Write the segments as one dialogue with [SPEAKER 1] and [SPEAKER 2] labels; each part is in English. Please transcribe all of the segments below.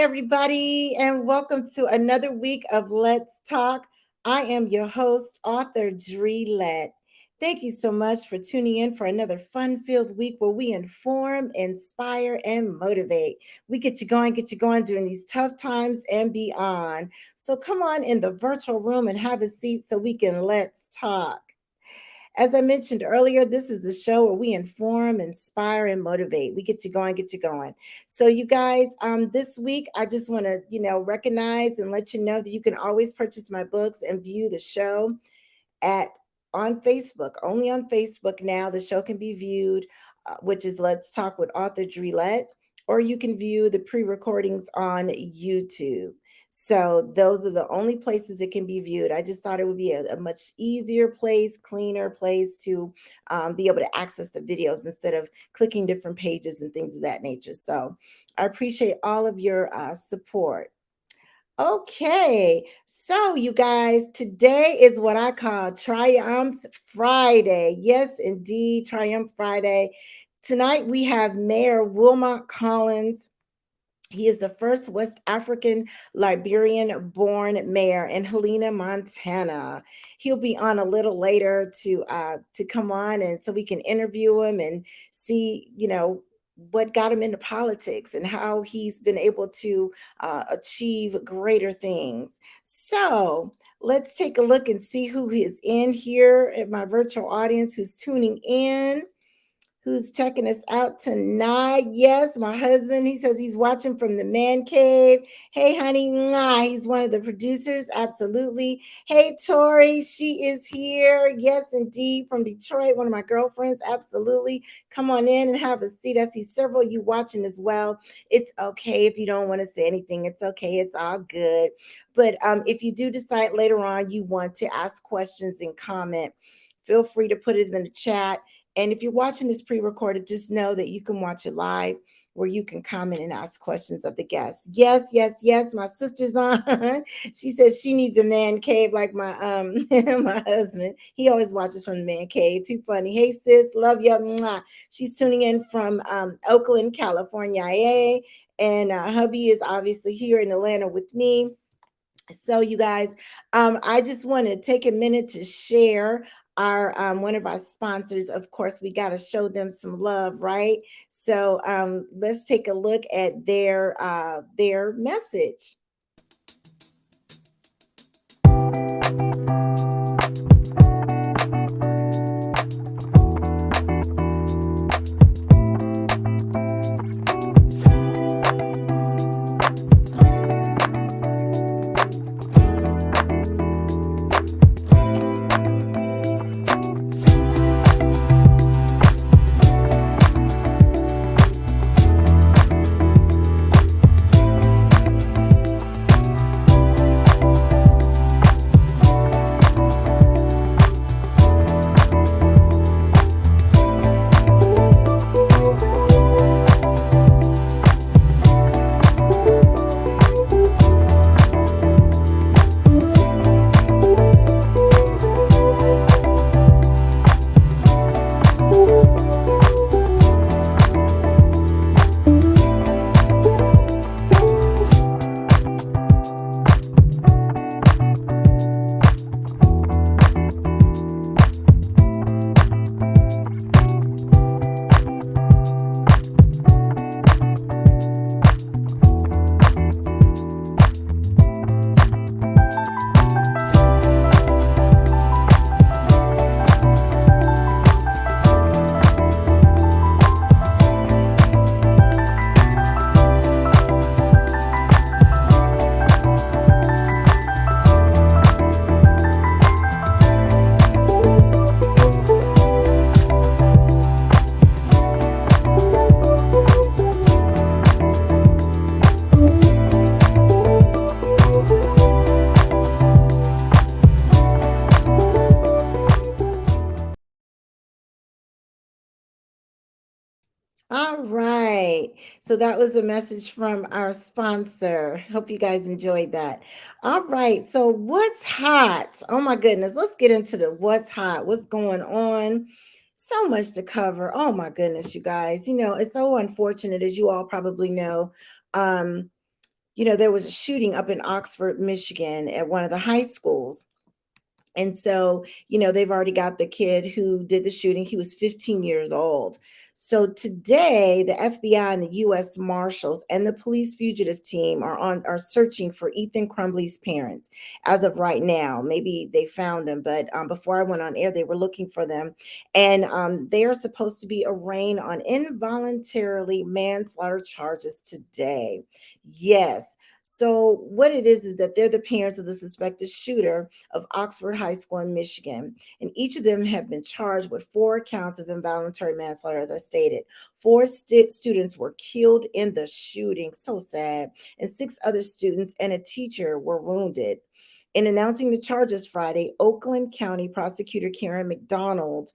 [SPEAKER 1] everybody, and welcome to another week of Let's Talk. I am your host, author Dree. Thank you so much for tuning in for another fun-filled week where we inform, inspire, and motivate. We get you going during these tough times and beyond. So come on in the virtual room and have a seat so we can let's talk. As I mentioned earlier, this is the show where we inform, inspire, and motivate. We get you going, get you going. So, you guys, this week I just want to, recognize and let you know that you can always purchase my books and view the show at on Facebook. Only on Facebook now. The show can be viewed, which is Let's Talk with Author Drillette, or you can view the pre-recordings on YouTube. So those are the only places it can be viewed. I just thought it would be a much easier place, cleaner place to be able to access the videos instead of clicking different pages and things of that nature. So I appreciate all of your support. Okay, so you guys, today is what I call Triumph Friday. Yes, indeed, Triumph Friday. Tonight we have Mayor Wilmot Collins. He is the first West African Liberian born mayor in Helena, Montana. He'll be on a little later to come on and so we can interview him and see, what got him into politics and how he's been able to achieve greater things. So let's take a look and see who is in here at my virtual audience who's tuning in, who's checking us out tonight. Yes, my husband, he says he's watching from the man cave. Hey, honey, mwah, he's one of the producers. Absolutely. Hey, Tori, she is here. Yes, indeed, from Detroit, one of my girlfriends. Absolutely. Come on in and have a seat. I see several of you watching as well. It's okay if you don't want to say anything. It's okay. It's all good. But if you do decide later on you want to ask questions and comment, feel free to put it in the chat. And if you're watching this pre-recorded, just know that you can watch it live where you can comment and ask questions of the guests. Yes, yes, yes. My sister's on. She says she needs a man cave like my my husband. He always watches from the man cave. Too funny. Hey sis, love you. Mwah. She's tuning in from Oakland, California. Yay. And hubby is obviously here in Atlanta with me. So, you guys, I just want to take a minute to share our one of our sponsors. Of course, we got to show them some love, right? So, let's take a look at their message. All right. So that was a message from our sponsor. Hope you guys enjoyed that. All right. So what's hot? Oh my goodness. Let's get into the what's hot. What's going on? So much to cover. Oh my goodness, you guys. It's so unfortunate, as you all probably know. Um, there was a shooting up in Oxford, Michigan at one of the high schools. And so, they've already got the kid who did the shooting. He was 15 years old. So today, the FBI and the U.S. Marshals and the police fugitive team are searching for Ethan Crumbley's parents. As of right now, maybe they found them, but before I went on air, they were looking for them, and they are supposed to be arraigned on involuntarily manslaughter charges today. Yes. So what it is that they're the parents of the suspected shooter of Oxford High School in Michigan. And each of them have been charged with 4 counts of involuntary manslaughter, as I stated. Four students were killed in the shooting, so sad, and 6 other students and a teacher were wounded. In announcing the charges Friday, Oakland County Prosecutor Karen McDonald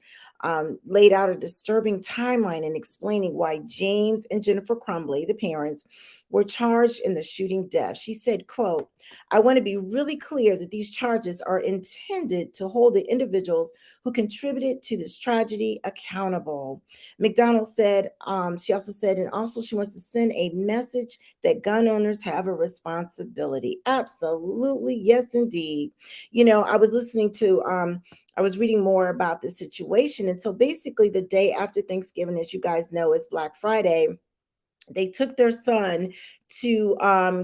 [SPEAKER 1] laid out a disturbing timeline in explaining why James and Jennifer Crumbley, the parents, were charged in the shooting death. She said, quote, "I want to be really clear that these charges are intended to hold the individuals who contributed to this tragedy accountable." McDonald said, she also said, and also she wants to send a message that gun owners have a responsibility. Absolutely. Yes, indeed. I was listening to, I was reading more about this situation. And so basically, the day after Thanksgiving, as you guys know, is Black Friday. They took their son to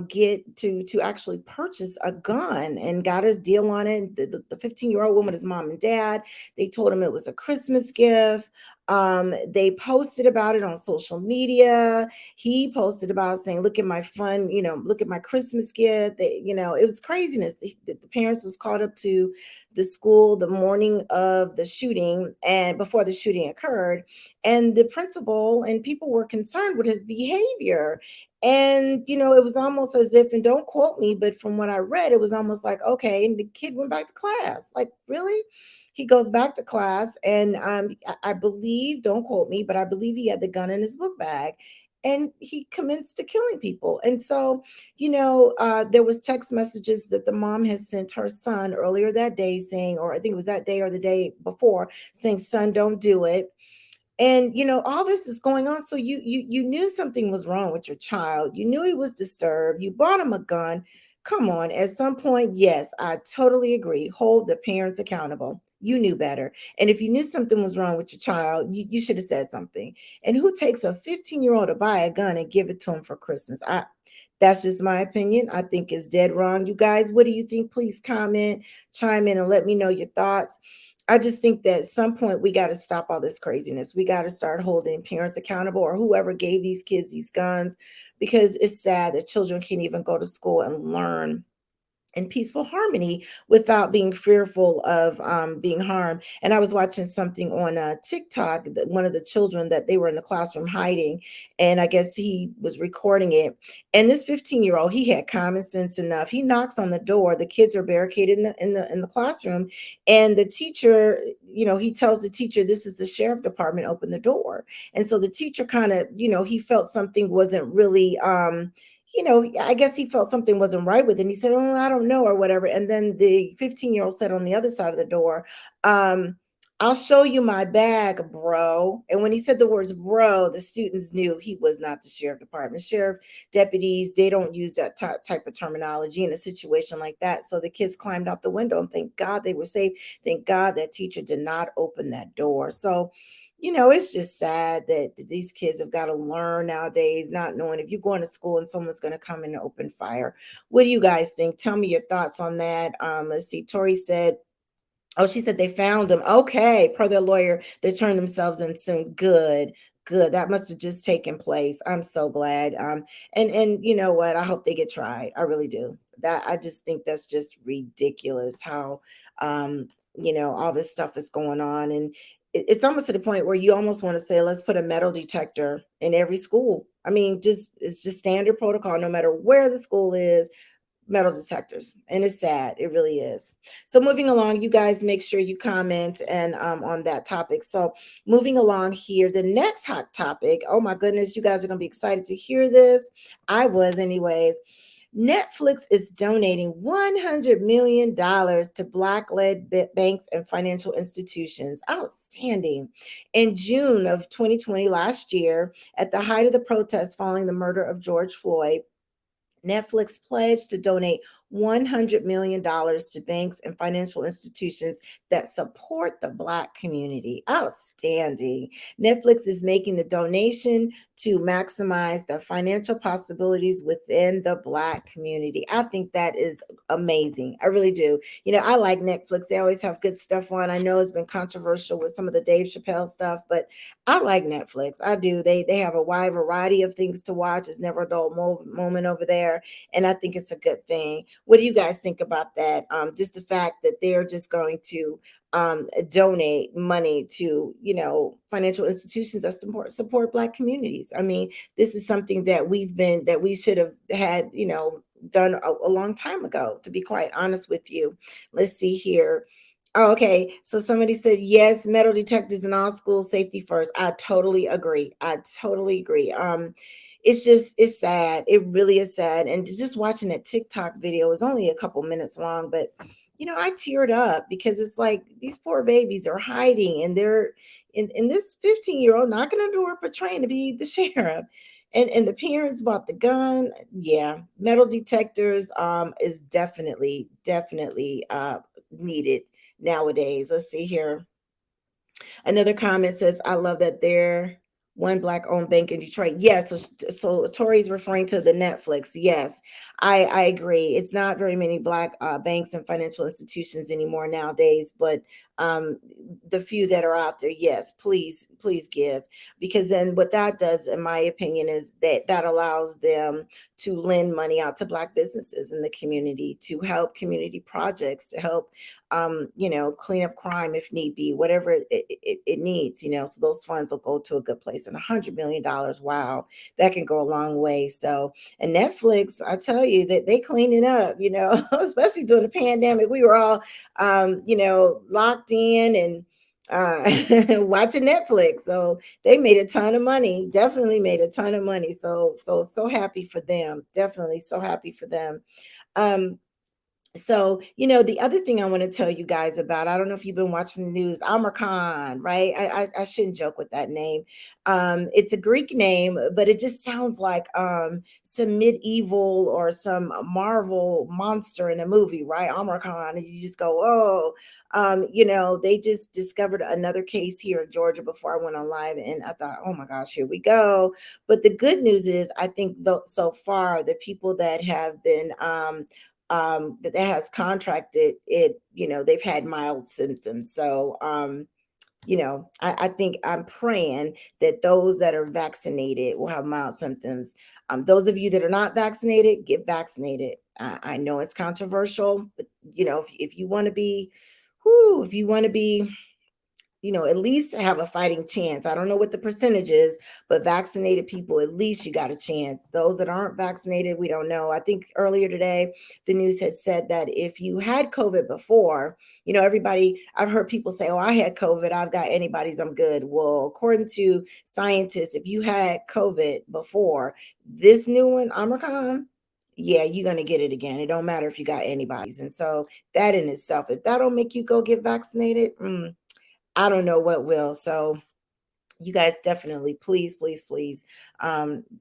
[SPEAKER 1] get to actually purchase a gun and got his deal on it. The 15-year-old woman, his mom and dad, they told him it was a Christmas gift. They posted about it on social media. He posted about saying, "Look at my fun, look at my Christmas gift." It was craziness. The parents was called up to the school the morning of the shooting and before the shooting occurred, and the principal and people were concerned with his behavior. And it was almost as if, and don't quote me, but from what I read, it was almost like, okay, and the kid went back to class. Like, really? He goes back to class, and I believe, don't quote me, but I believe he had the gun in his book bag, and he commenced to killing people. And so, there was text messages that the mom has sent her son earlier that day saying, or I think it was that day or the day before, saying, "Son, don't do it." And all this is going on, so you knew something was wrong with your child. You knew he was disturbed. You bought him a gun. Come on, at some point, yes, I totally agree, hold the parents accountable. You knew better. And if you knew something was wrong with your child, you should have said something. And who takes a 15-year-old to buy a gun and give it to him for Christmas? That's just my opinion. I think it's dead wrong. You guys, what do you think? Please comment, chime in, and let me know your thoughts. I just think that at some point we got to stop all this craziness. We got to start holding parents accountable, or whoever gave these kids these guns, because it's sad that children can't even go to school and learn in peaceful harmony without being fearful of being harmed. And I was watching something on TikTok, that one of the children, that they were in the classroom hiding, and I guess he was recording it. And this 15-year-old, he had common sense enough. He knocks on the door. The kids are barricaded in the classroom, and the teacher, he tells the teacher, "This is the sheriff department. Open the door." And so the teacher kind of, he felt something wasn't really I guess he felt something wasn't right with him. He said, "Oh, I don't know," or whatever. And then the 15-year-old said on the other side of the door, "I'll show you my bag, bro." And when he said the words bro, the students knew he was not the sheriff department. Sheriff deputies, they don't use that type of terminology in a situation like that. So the kids climbed out the window, and thank God they were safe. Thank God that teacher did not open that door. So, it's just sad that these kids have got to learn nowadays, not knowing if you're going to school and someone's going to come in and open fire. What do you guys think? Tell me your thoughts on that. Let's see. Tori said, oh, she said they found him. Okay. Per their lawyer, they turned themselves in soon. Good. Good. That must have just taken place. I'm so glad. And you know what? I hope they get tried. I really do. That, I just think that's just ridiculous how all this stuff is going on. And it's almost to the point where you almost want to say, let's put a metal detector in every school. I mean, it's just standard protocol, no matter where the school is, metal detectors. And it's sad, it really is. So moving along, you guys make sure you comment and on that topic. So moving along here, the next hot topic, oh my goodness, you guys are going to be excited to hear this. I was anyways. Netflix is donating $100 million to Black-led banks and financial institutions. Outstanding. In June of 2020, last year, at the height of the protests following the murder of George Floyd, Netflix pledged to donate $100 million to banks and financial institutions that support the Black community. Outstanding. Netflix is making the donation to maximize the financial possibilities within the Black community. I think that is amazing. I really do. I like Netflix. They always have good stuff on. I know it's been controversial with some of the Dave Chappelle stuff, but I like Netflix. I do. They have a wide variety of things to watch. It's never a dull moment over there, and I think it's a good thing. What do you guys think about that? Just the fact that they're just going to donate money to financial institutions that support Black communities. I mean, this is something that we should have had done a long time ago, to be quite honest with you. Let's see here. Oh, okay. So somebody said, yes, metal detectors in all schools, safety first. I totally agree. I totally agree. It's sad. It really is sad. And just watching that TikTok video is only a couple minutes long, but I teared up because it's like these poor babies are hiding and they're in this 15-year-old knocking on the door portraying to be the sheriff. And the parents bought the gun. Yeah, metal detectors is definitely needed nowadays. Let's see here. Another comment says, I love that they're one Black owned bank in Detroit. Yes. So Tori's referring to the Netflix. Yes, I agree. It's not very many Black banks and financial institutions anymore nowadays, but um, the few that are out there, yes, please give. Because then what that does, in my opinion, is that allows them to lend money out to Black businesses in the community, to help community projects, to help clean up crime if need be, whatever it needs, so those funds will go to a good place. And $100 million, wow, that can go a long way. So, and Netflix, I tell you that they cleaning up, especially during the pandemic. We were all, locked in and watching Netflix. So they made a ton of money, definitely made a ton of money. So happy for them. Definitely so happy for them. Um, so, the other thing I want to tell you guys about, I don't know if you've been watching the news, Amr Khan, right? I shouldn't joke with that name. It's a Greek name, but it just sounds like some medieval or some Marvel monster in a movie, right? Amr Khan. And you just go, oh, they just discovered another case here in Georgia before I went on live. And I thought, oh my gosh, here we go. But the good news is, I think so far, the people that have been that has contracted it, they've had mild symptoms. So, I think I'm praying that those that are vaccinated will have mild symptoms. Those of you that are not vaccinated, get vaccinated. I know it's controversial, but if you want to be, if you want to be at least have a fighting chance. I don't know what the percentage is, but vaccinated people, at least you got a chance. Those that aren't vaccinated, we don't know. I think earlier today, the news had said that if you had COVID before, everybody, I've heard people say, oh, I had COVID, I've got antibodies, I'm good. Well, according to scientists, if you had COVID before, this new one, Omicron, yeah, you're going to get it again. It don't matter if you got antibodies. And so that in itself, if that don't make you go get vaccinated, I don't know what will. So you guys definitely, please,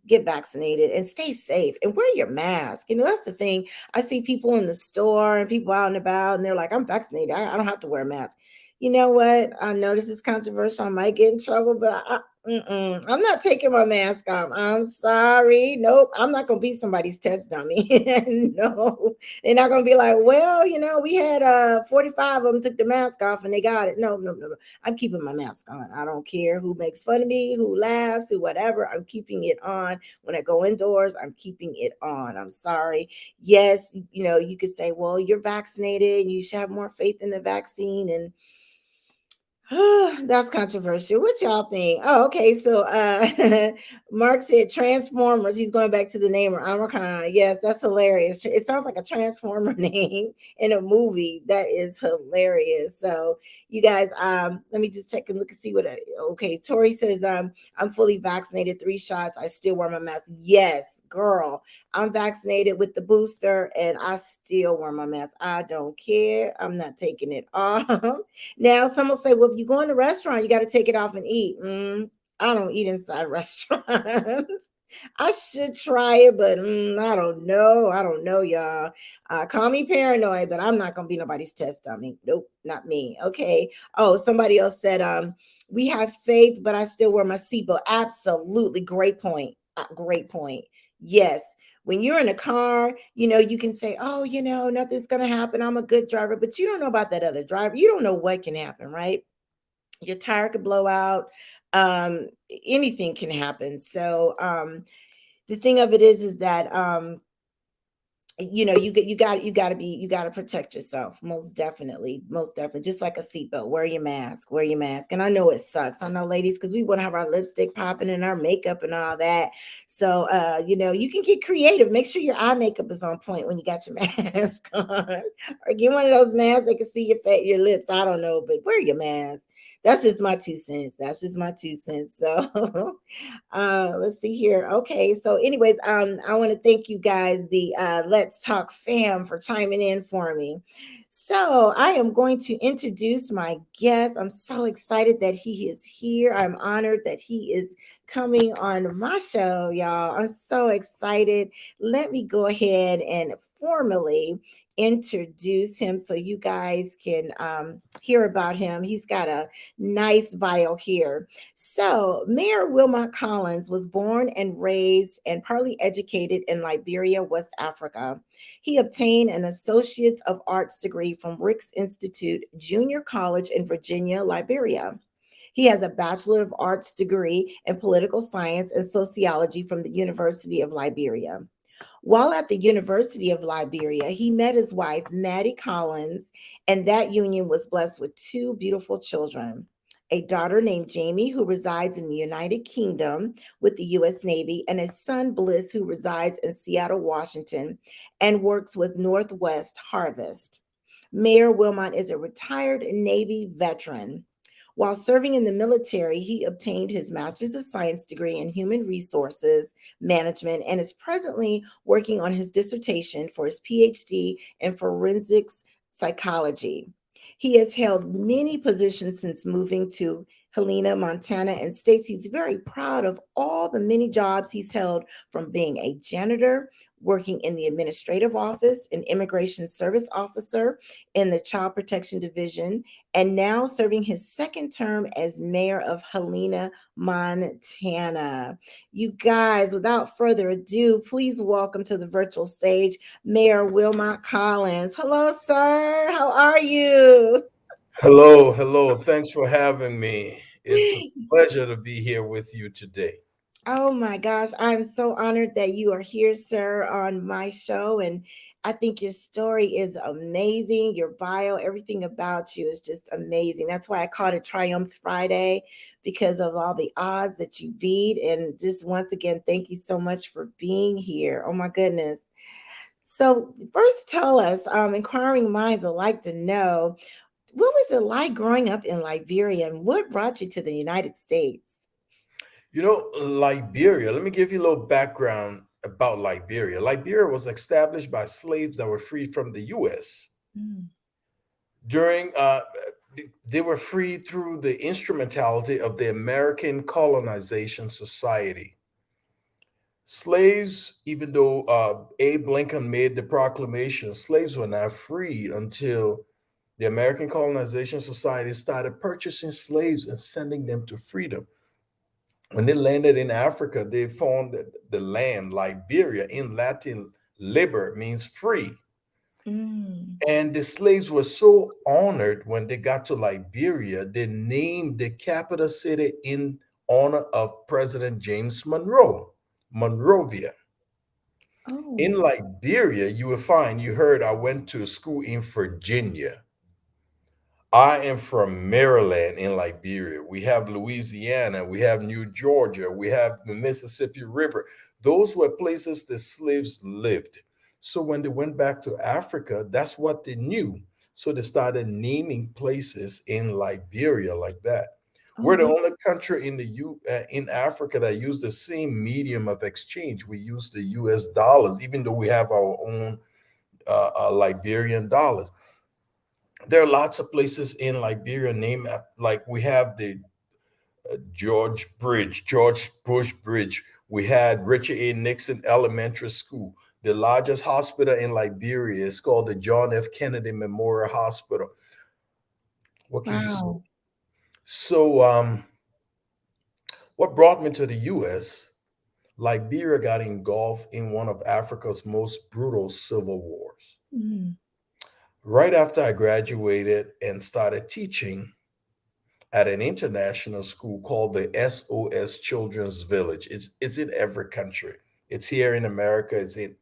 [SPEAKER 1] get vaccinated and stay safe and wear your mask. That's the thing. I see people in the store and people out and about and they're like, I'm vaccinated. I don't have to wear a mask. You know what? I know this is controversial. I might get in trouble, but I'm not taking my mask off. I'm sorry. Nope. I'm not going to be somebody's test dummy. No, they're not going to be like, well, we had 45 of them took the mask off and they got it. No. I'm keeping my mask on. I don't care who makes fun of me, who laughs, who whatever. I'm keeping it on. When I go indoors, I'm keeping it on. I'm sorry. Yes, you could say, well, you're vaccinated and you should have more faith in the vaccine. And that's controversial. What y'all think? Oh, okay. So Mark said Transformers. He's going back to the name of Amar. Yes, that's hilarious. It sounds like a Transformer name in a movie. That is hilarious. So you guys, let me just take a look and see what okay. Tori says, I'm fully vaccinated, 3 shots. I still wear my mask. Yes, girl. I'm vaccinated with the booster and I still wear my mask. I don't care. I'm not taking it off. Now, some will say, well, if you go in a restaurant, you got to take it off and eat. I don't eat inside restaurants. I should try it, but I don't know. I don't know, y'all. Call me paranoid, but I'm not gonna be nobody's test dummy. Nope, not me. Okay. Oh, somebody else said, we have faith, but I still wear my seatbelt. Absolutely, great point. Great point. Yes. When you're in a car, you can say, oh, nothing's gonna happen. I'm a good driver, but you don't know about that other driver. You don't know what can happen, right? Your tire could blow out. Um, Anything can happen. So the thing of it is that you got to protect yourself, most definitely, just like a seatbelt. Wear your mask. And I know it sucks, I know, ladies, because we want to have our lipstick popping and our makeup and all that. So you can get creative. Make sure your eye makeup is on point when you got your mask on, or get one of those masks that can see your lips. I don't know, but wear your mask. That's just my 2 cents. So let's see here. Okay, so anyways, I want to thank you guys, the Let's Talk fam, for chiming in for me. So I am going to introduce my guest. I'm so excited that he is here. I'm honored that he is coming on my show, y'all. I'm so excited. Let me go ahead and formally introduce him so you guys can hear about him. He's got a nice bio here. So, Mayor Wilmot Collins was born and raised and partly educated in Liberia, West Africa. He obtained an Associate's of Arts degree from Ricks Institute Junior College in Virginia, Liberia. He has a Bachelor of Arts degree in Political Science and Sociology from the University of Liberia. While at the University of Liberia, he met his wife, Maddie Collins, and that union was blessed with two beautiful children: a daughter named Jamie, who resides in the United Kingdom with the U.S. Navy, and a son, Bliss, who resides in Seattle, Washington, and works with Northwest Harvest. Mayor Wilmot is a retired Navy veteran. While serving in the military, he obtained his Master's of Science degree in Human Resources Management and is presently working on his dissertation for his PhD in Forensics Psychology. He has held many positions since moving to Helena, Montana, and states he's very proud of all the many jobs he's held, from being a janitor, working in the administrative office, an immigration service officer in the Child Protection Division, and now serving his second term as mayor of Helena, Montana. You guys, without further ado, please welcome to the virtual stage Mayor Wilmot Collins. Hello, sir. How are you?
[SPEAKER 2] Hello, hello. Thanks for having me. It's a pleasure to be here with you today.
[SPEAKER 1] Oh my gosh, I'm so honored that you are here, sir, on my show. And I think your story is amazing. Your bio, everything about you is just amazing. That's why I called it Triumph Friday, because of all the odds that you beat. And just once again, thank you so much for being here. Oh my goodness. So, first, tell us, inquiring minds would like to know, what was it like growing up in Liberia, and what brought you to the United States?
[SPEAKER 2] Liberia, let me give you a little background about Liberia. Liberia was established by slaves that were freed from the US.
[SPEAKER 1] Mm.
[SPEAKER 2] They were freed through the instrumentality of the American Colonization Society. Slaves, even though Abe Lincoln made the proclamation, slaves were not freed until the American Colonization Society started purchasing slaves and sending them to freedom. When they landed in Africa, they found that the land, Liberia, in Latin, liber means free.
[SPEAKER 1] Mm.
[SPEAKER 2] And the slaves were so honored when they got to Liberia, they named the capital city in honor of President James Monroe, Monrovia. In
[SPEAKER 1] Oh.
[SPEAKER 2] Liberia, you will find, you heard I went to school in Virginia. I am from Maryland in Liberia. We have Louisiana, we have New Georgia, we have the Mississippi River. Those were places the slaves lived. So when they went back to Africa, that's what they knew. So they started naming places in Liberia like that.
[SPEAKER 1] Oh,
[SPEAKER 2] We're the
[SPEAKER 1] wow.
[SPEAKER 2] only country in Africa that use the same medium of exchange. We use the U.S. dollars, even though we have our own Liberian dollars. There are lots of places in Liberia like we have the George Bush Bridge. We had Richard A. Nixon Elementary School. The largest hospital in Liberia is called the John F. Kennedy Memorial Hospital. What can you say?
[SPEAKER 1] Wow.
[SPEAKER 2] So, what brought me to the US? Liberia got engulfed in one of Africa's most brutal civil wars.
[SPEAKER 1] Mm,
[SPEAKER 2] Right after I graduated and started teaching at an international school called the SOS Children's Village. It's in every country. It's here in America. It's in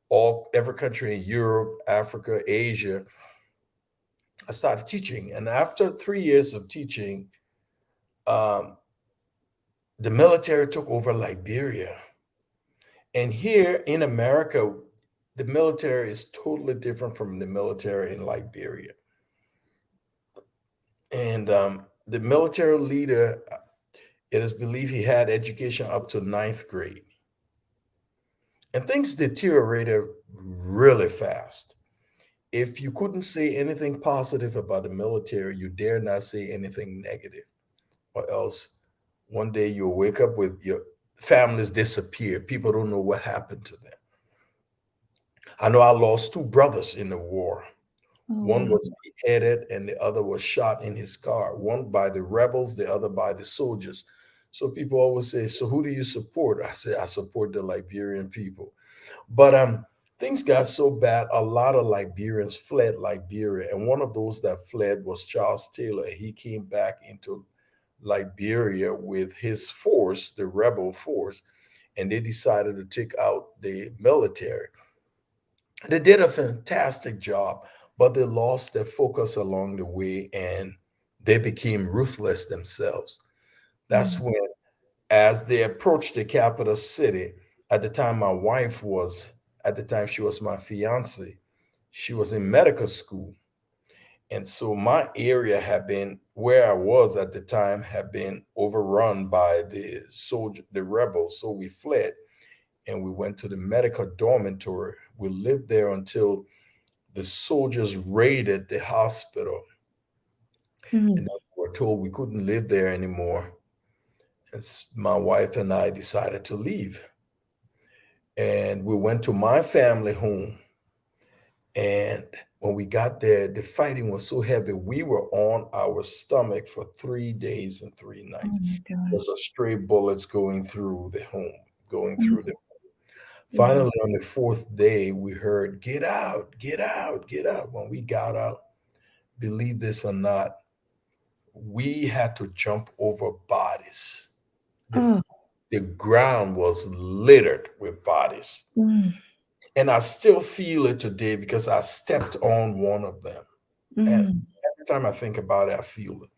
[SPEAKER 2] all every country in Europe, Africa, Asia. I started teaching, and after 3 years of teaching, um, the military took over Liberia. And here in America, the military is totally different from the military in Liberia. And the military leader, it is believed he had education up to ninth grade. And things deteriorated really fast. If you couldn't say anything positive about the military, you dare not say anything negative, or else one day you'll wake up with your families disappear. People don't know what happened to them. I know I lost two brothers in the war.
[SPEAKER 1] oh,
[SPEAKER 2] One
[SPEAKER 1] wow.
[SPEAKER 2] was beheaded and the other was shot in his car, one by the rebels, the other by the soldiers. So people always say, so who do you support? I say, I support the Liberian people. But things got so bad, a lot of Liberians fled Liberia. And one of those that fled was Charles Taylor. He came back into Liberia with his force, the rebel force, and they decided to take out the military. They did a fantastic job, but they lost their focus along the way and they became ruthless themselves. That's
[SPEAKER 1] Mm,
[SPEAKER 2] when, as they approached the capital city, at the time my wife was, at the time she was my fiance, she was in medical school. And so my area had been, where I was at the time, had been overrun by the soldier, the rebels. So we fled and we went to the medical dormitory. We lived there until the soldiers raided the hospital, and
[SPEAKER 1] mm,
[SPEAKER 2] then we were told we couldn't live there anymore. And my wife and I decided to leave. And we went to my family home. And when we got there, the fighting was so heavy, we were on our stomach for 3 days and three
[SPEAKER 1] oh
[SPEAKER 2] nights.
[SPEAKER 1] my
[SPEAKER 2] There's
[SPEAKER 1] gosh.
[SPEAKER 2] a stray bullets going through the home, going through
[SPEAKER 1] Mm,
[SPEAKER 2] the.
[SPEAKER 1] wow.
[SPEAKER 2] Finally, on the fourth day, we heard, "Get out, get out, get out." When we got out, believe this or not, we had to jump over bodies. The,
[SPEAKER 1] Oh,
[SPEAKER 2] the ground was littered with bodies.
[SPEAKER 1] mm,
[SPEAKER 2] And I still feel it today because I stepped on one of them. And
[SPEAKER 1] mm,
[SPEAKER 2] every time I think about it, I feel it.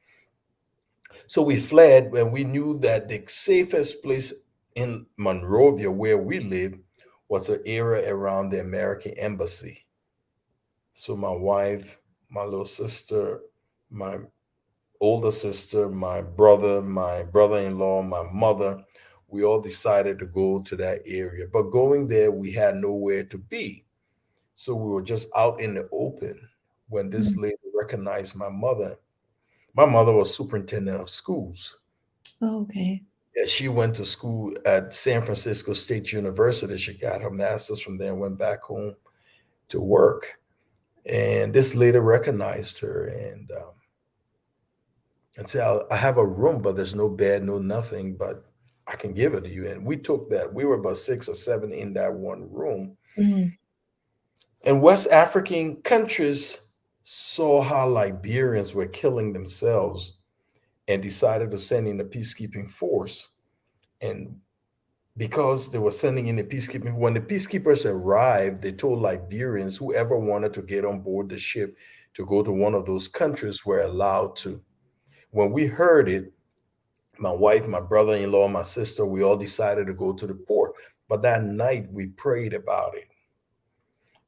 [SPEAKER 2] So we fled when we knew that the safest place in Monrovia, where we live, was an area around the American embassy. So my wife, my little sister, my older sister, my brother-in-law, my mother, we all decided to go to that area. But going there, we had nowhere to be. So we were just out in the open when this
[SPEAKER 1] mm.
[SPEAKER 2] lady recognized my mother. My mother was superintendent of schools.
[SPEAKER 1] Oh, okay.
[SPEAKER 2] Yeah, she went to school at San Francisco State University. She got her master's from there and went back home to work. And this lady recognized her and said, I have a room, but there's no bed, no nothing, but I can give it to you. And we took that. We were about 6 or 7 in that one room.
[SPEAKER 1] Mm,
[SPEAKER 2] And West African countries saw how Liberians were killing themselves and decided to send in a peacekeeping force. And because they were sending in the peacekeeping, when the peacekeepers arrived, they told Liberians whoever wanted to get on board the ship to go to one of those countries were allowed to. When we heard it, my wife, my brother-in-law, my sister, we all decided to go to the port. But that night we prayed about it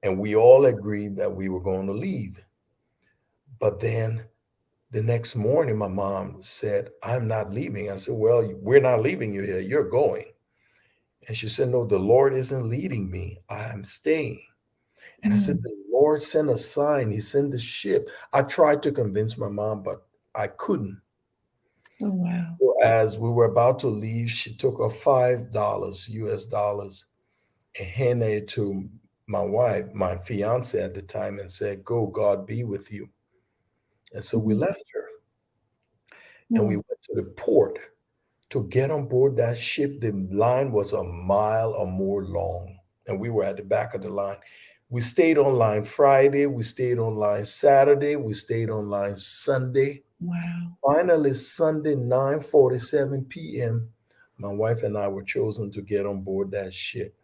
[SPEAKER 2] and we all agreed that we were going to leave. But then the next morning, my mom said, I'm not leaving. I said, well, we're not leaving you here. You're going. And she said, no, the Lord isn't leading me. I'm staying. And I said,
[SPEAKER 1] mm,
[SPEAKER 2] the Lord sent a sign. He sent the ship. I tried to convince my mom, but I couldn't.
[SPEAKER 1] Oh, wow.
[SPEAKER 2] So as we were about to leave, she took a $5 US dollars and handed it to my wife, my fiance at the time, and said, "Go, God be with you." And so we
[SPEAKER 1] Mhm.
[SPEAKER 2] left her and we
[SPEAKER 1] Mm.
[SPEAKER 2] went to the port to get on board that ship. The line was a mile or more long, and we were at the back of the line. We stayed online Friday, we stayed online Saturday, we stayed online Sunday.
[SPEAKER 1] Wow.
[SPEAKER 2] Finally, Sunday, 9:47 p.m., my wife and I were chosen to get on board that ship.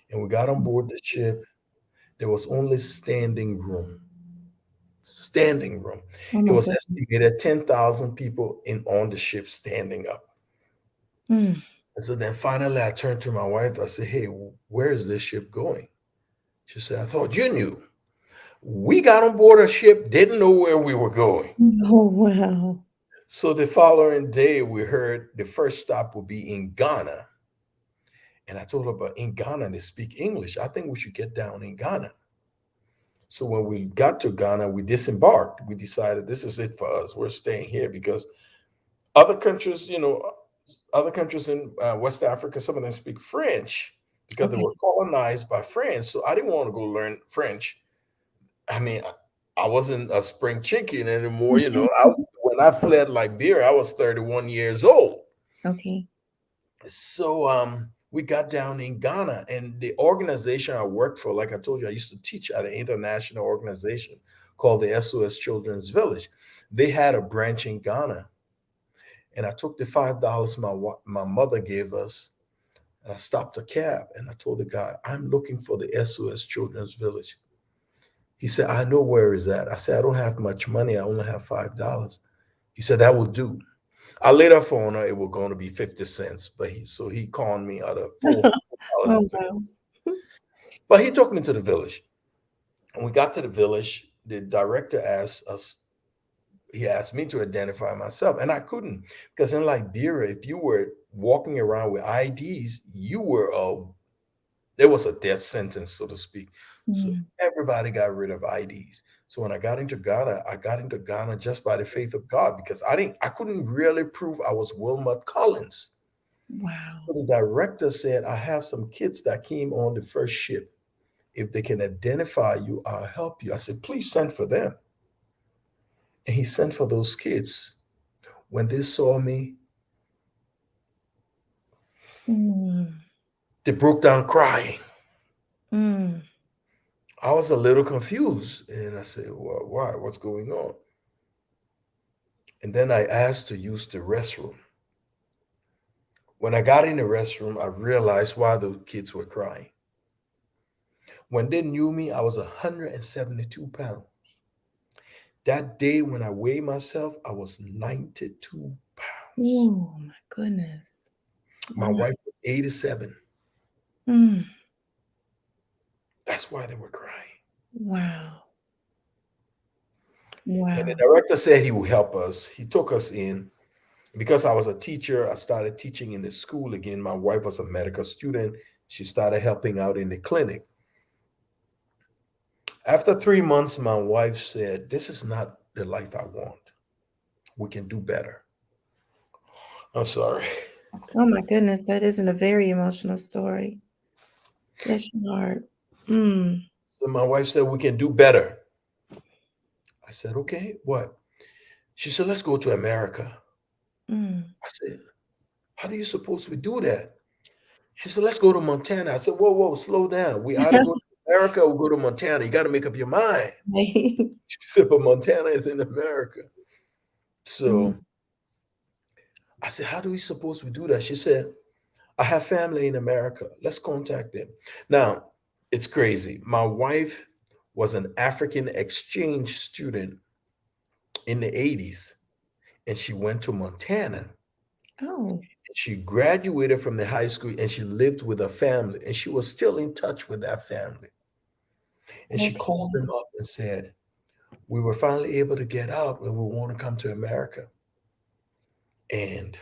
[SPEAKER 2] And we got on board the ship. There was only standing room. Standing room.
[SPEAKER 1] Oh,
[SPEAKER 2] It
[SPEAKER 1] my
[SPEAKER 2] was
[SPEAKER 1] goodness.
[SPEAKER 2] estimated 10,000 people in on the ship standing up.
[SPEAKER 1] Mm.
[SPEAKER 2] And so then finally I turned to my wife. I said, "Hey, where is this ship going?" She said, "I thought you knew. We got on board a ship, didn't know where we were going."
[SPEAKER 1] Oh, wow.
[SPEAKER 2] So the following day, we heard the first stop would be in Ghana. And I told her, "But in Ghana, they speak English. I think we should get down in Ghana." So when we got to Ghana, we disembarked. We decided this is it for us. We're staying here because other countries, other countries in West Africa, some of them speak French because they
[SPEAKER 1] Okay.
[SPEAKER 2] were colonized by France. So I didn't want to go learn French. I mean, I wasn't a spring chicken anymore. When I fled Liberia, I was 31 years old.
[SPEAKER 1] Okay.
[SPEAKER 2] So we got down in Ghana, and the organization I worked for, like I told you, I used to teach at an international organization called the SOS Children's Village. They had a branch in Ghana, and I took the $5 my mother gave us, and I stopped a cab, and I told the guy, "I'm looking for the SOS Children's Village." He said, "I know where it's at." I said, "I don't have much money. I only have $5." He said, "That will do." I later found out it was going to be 50 cents, but he conned me out of $4
[SPEAKER 1] Oh,
[SPEAKER 2] and 50.
[SPEAKER 1] wow.
[SPEAKER 2] But he took me to the village. When we got to the village, the director he asked me to identify myself, and I couldn't because in Liberia, if you were walking around with IDs, there was a death sentence, so to speak. So
[SPEAKER 1] Mm.
[SPEAKER 2] everybody got rid of IDs. So when I got into Ghana just by the faith of God because I couldn't really prove I was Wilmot Collins.
[SPEAKER 1] Wow.
[SPEAKER 2] So the director said, "I have some kids that came on the first ship. If they can identify you, I'll help you." I said, "Please send for them." And he sent for those kids. When they saw me,
[SPEAKER 1] Mm.
[SPEAKER 2] they broke down crying.
[SPEAKER 1] Mm.
[SPEAKER 2] I was a little confused. And I said, "Well, why? What's going on?" And then I asked to use the restroom. When I got in the restroom, I realized why the kids were crying. When they knew me, I was 172 pounds. That day when I weighed myself, I was 92 pounds.
[SPEAKER 1] Oh, my goodness.
[SPEAKER 2] My
[SPEAKER 1] Wow.
[SPEAKER 2] wife was 87.
[SPEAKER 1] Mm.
[SPEAKER 2] That's why they were crying.
[SPEAKER 1] Wow.
[SPEAKER 2] And the
[SPEAKER 1] Wow.
[SPEAKER 2] director said he would help us. He took us in. Because I was a teacher, I started teaching in the school again. My wife was a medical student. She started helping out in the clinic. After 3 months, my wife said, "This is not the life I want. We can do better." I'm sorry.
[SPEAKER 1] Oh, my goodness. That isn't a very emotional story. Bless your heart. Mm.
[SPEAKER 2] So my wife said, "We can do better." I said, "Okay, what?" She said, "Let's go to America."
[SPEAKER 1] Mm.
[SPEAKER 2] I said, "How do you suppose we do that?" She said, "Let's go to Montana." I said, "Whoa, whoa, slow down. We either go to America or go to Montana. You got to make up your mind."
[SPEAKER 1] Right.
[SPEAKER 2] She said, "But Montana is in America."
[SPEAKER 1] Mm.
[SPEAKER 2] So I said, "How do we suppose we do that?" She said, "I have family in America. Let's contact them." Now, it's crazy. My wife was an African exchange student in the 80s, and she went to Montana.
[SPEAKER 1] Oh,
[SPEAKER 2] She graduated from the high school and she lived with a family, and she was still in touch with that family. And she called
[SPEAKER 1] okay.
[SPEAKER 2] them up and said, "We were finally able to get out and we want to come to America." And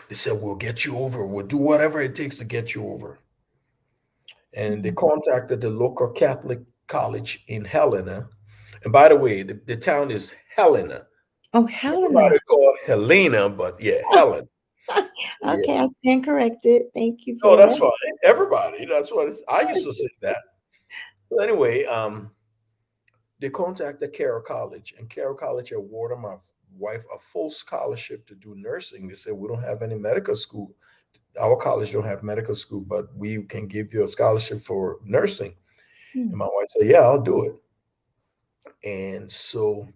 [SPEAKER 2] they said, "We'll get you over. We'll do whatever it takes to get you over." And they
[SPEAKER 1] Mm.
[SPEAKER 2] contacted the local Catholic college in Helena. And by the way, the town is Helena.
[SPEAKER 1] Oh, Helena.
[SPEAKER 2] Everybody call her Helena, but yeah, Helen. Yeah.
[SPEAKER 1] Okay, I stand corrected. Thank you for
[SPEAKER 2] No, that's
[SPEAKER 1] that.
[SPEAKER 2] fine. Everybody, that's what it's. I used to say that. But anyway, they contacted Carroll College, and Carroll College awarded my wife a full scholarship to do nursing. They said, we don't have any medical school. Our college don't have medical school, but we can give you a scholarship for nursing. And
[SPEAKER 1] Hmm.
[SPEAKER 2] my wife said, yeah, I'll do it. And so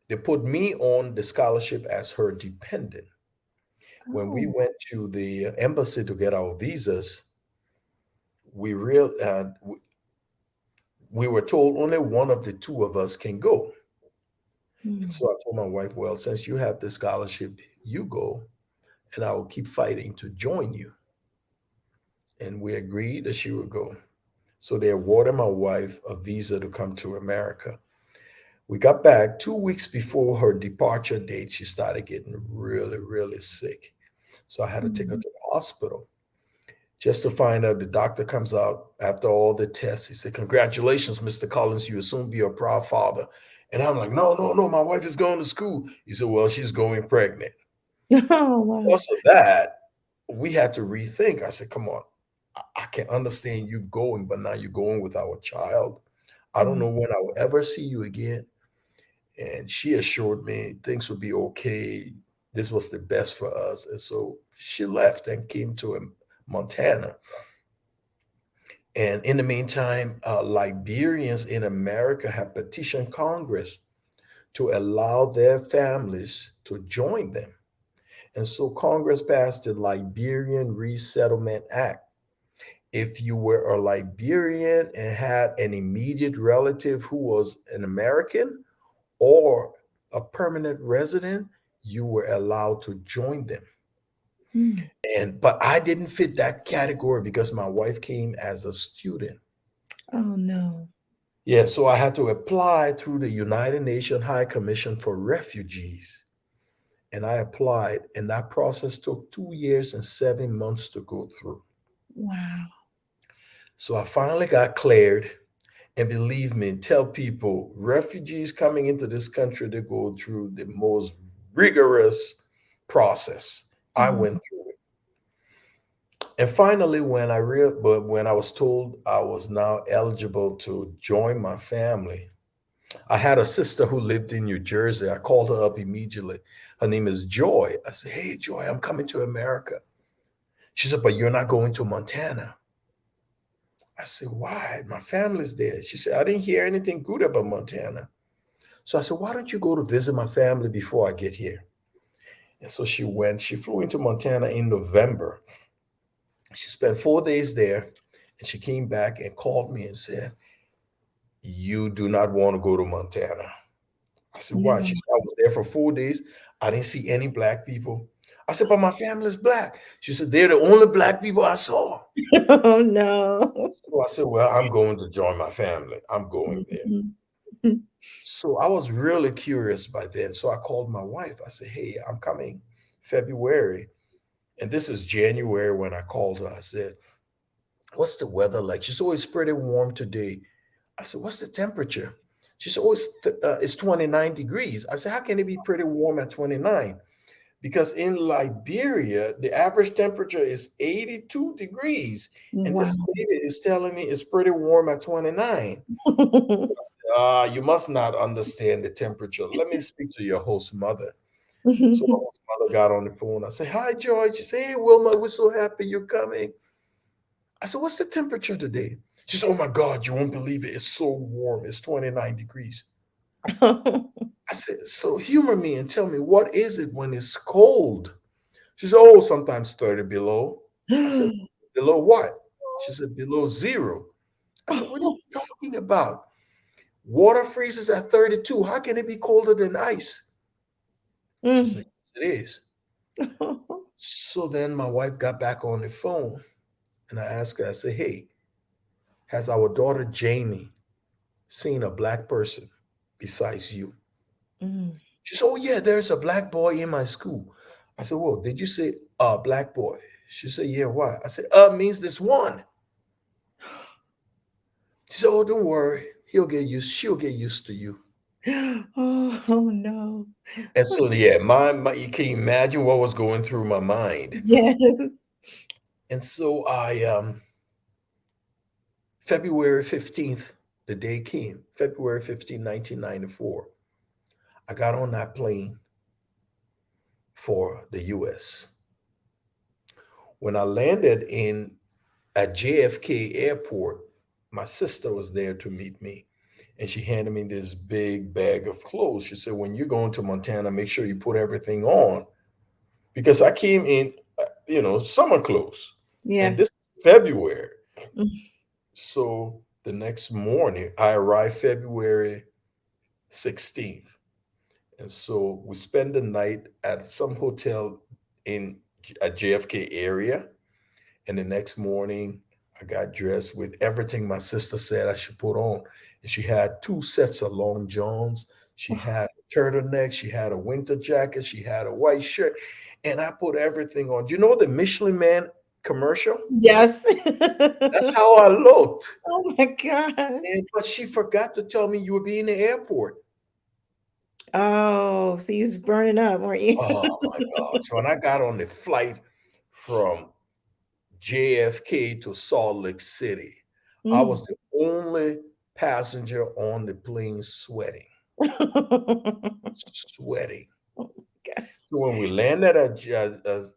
[SPEAKER 2] they put me on the scholarship as her dependent. When we
[SPEAKER 1] Oh.
[SPEAKER 2] went to the embassy to get our visas, we real we were told only one of the two of us can go. And
[SPEAKER 1] Hmm.
[SPEAKER 2] so I told my wife, well, since you have the scholarship, you go, and I will keep fighting to join you. And we agreed that she would go. So they awarded my wife a visa to come to America. We got back 2 weeks before her departure date. She started getting really, really sick. So I had to take her
[SPEAKER 1] Hmm.
[SPEAKER 2] to the hospital just to find out. The doctor comes out after all the tests. He said, congratulations, Mr. Collins. You will soon be a proud father. And I'm like, no, no, no. My wife is going to school. He said, well, she's going pregnant.
[SPEAKER 1] Oh, wow.
[SPEAKER 2] Also, that we had to rethink. I said, come on. I can understand you going, but now you're going with our child. I don't
[SPEAKER 1] Hmm.
[SPEAKER 2] know when I will ever see you again. And she assured me things would be okay. This was the best for us. And so she left and came to Montana. And in the meantime, Liberians in America have petitioned Congress to allow their families to join them. And so Congress passed the Liberian Resettlement Act. If you were a Liberian and had an immediate relative who was an American or a permanent resident, you were allowed to join them.
[SPEAKER 1] Hmm.
[SPEAKER 2] And but I didn't fit that category because my wife came as a student.
[SPEAKER 1] Oh, no.
[SPEAKER 2] Yeah, so I had to apply through the United Nations High Commission for Refugees. And I applied, and that process took 2 years and 7 months to go through.
[SPEAKER 1] Wow.
[SPEAKER 2] So I finally got cleared. And believe me, tell people, refugees coming into this country, they go through the most rigorous process. I
[SPEAKER 1] Hmm.
[SPEAKER 2] went through it. And finally, but when I was told I was now eligible to join my family, I had a sister who lived in New Jersey. I called her up immediately. Her name is Joy. I said, hey, Joy, I'm coming to America. She said, but you're not going to Montana. I said, why? My family's there. She said, I didn't hear anything good about Montana. So I said, why don't you go to visit my family before I get here? And so she went. She flew into Montana in November. She spent 4 days there, and she came back and called me and said, you do not want to go to Montana. I said, why?
[SPEAKER 1] No.
[SPEAKER 2] She said, I was there for 4 days. I didn't see any black people. I said, but my family's black. She said, they're the only black people I saw.
[SPEAKER 1] Oh, no.
[SPEAKER 2] So I said, well, I'm going to join my family. I'm going there.
[SPEAKER 1] Mhm.
[SPEAKER 2] So I was really curious by then. So I called my wife. I said, hey, I'm coming February. And this is January when I called her. I said, what's the weather like? She said, oh, it's pretty warm today. I said, what's the temperature? She said, oh, it's 29 degrees. I said, how can it be pretty warm at 29? Because in Liberia, the average temperature is 82 degrees. And
[SPEAKER 1] Wow.
[SPEAKER 2] this lady is telling me it's pretty warm at 29. You must not understand the temperature. Let me speak to your host mother. So the host mother got on the phone. I said, hi, George. She said, hey, Wilma, we're so happy you're coming. I said, what's the temperature today? She said, oh my God, you won't believe it. It's so warm. It's 29 degrees. I said, so humor me and tell me, what is it when it's cold? She said, oh, sometimes 30 below. I said, below what? She said, below zero. I said, what are you talking about? Water freezes at 32. How can it be colder than ice? She
[SPEAKER 1] Mm.
[SPEAKER 2] said, yes, it is. So then my wife got back on the phone and I asked her, I said, hey, has our daughter Jamie seen a black person besides you?
[SPEAKER 1] Mm.
[SPEAKER 2] She said, oh, yeah, there's a black boy in my school. I said, well, did you say a black boy? She said, yeah, why? I said, means this one. She said, oh, don't worry. She'll get used to you.
[SPEAKER 1] Oh no.
[SPEAKER 2] And so, yeah, my you can imagine what was going through my mind.
[SPEAKER 1] Yes.
[SPEAKER 2] And so February 15th, the day came, February 15th, 1994. I got on that plane for the US. When I landed in at JFK Airport, my sister was there to meet me. And she handed me this big bag of clothes. She said, when you're going to Montana, make sure you put everything on. Because I came in, summer clothes. And
[SPEAKER 1] Yeah.
[SPEAKER 2] this is February.
[SPEAKER 1] Mm.
[SPEAKER 2] So the next morning, I arrived February 16th. And so we spent the night at some hotel in a JFK area. And the next morning, I got dressed with everything my sister said I should put on. And she had two sets of long johns. She had a turtleneck. She had a winter jacket. She had a white shirt. And I put everything on. Do you know the Michelin Man commercial?
[SPEAKER 1] Yes.
[SPEAKER 2] That's how I looked.
[SPEAKER 1] Oh my gosh.
[SPEAKER 2] But she forgot to tell me you would be in the airport.
[SPEAKER 1] Oh, so you was burning up, weren't you?
[SPEAKER 2] Oh my gosh. When I got on the flight from JFK to Salt Lake City, I
[SPEAKER 1] Mm.
[SPEAKER 2] was the only passenger on the plane sweating, sweating.
[SPEAKER 1] Oh gosh.
[SPEAKER 2] So when we landed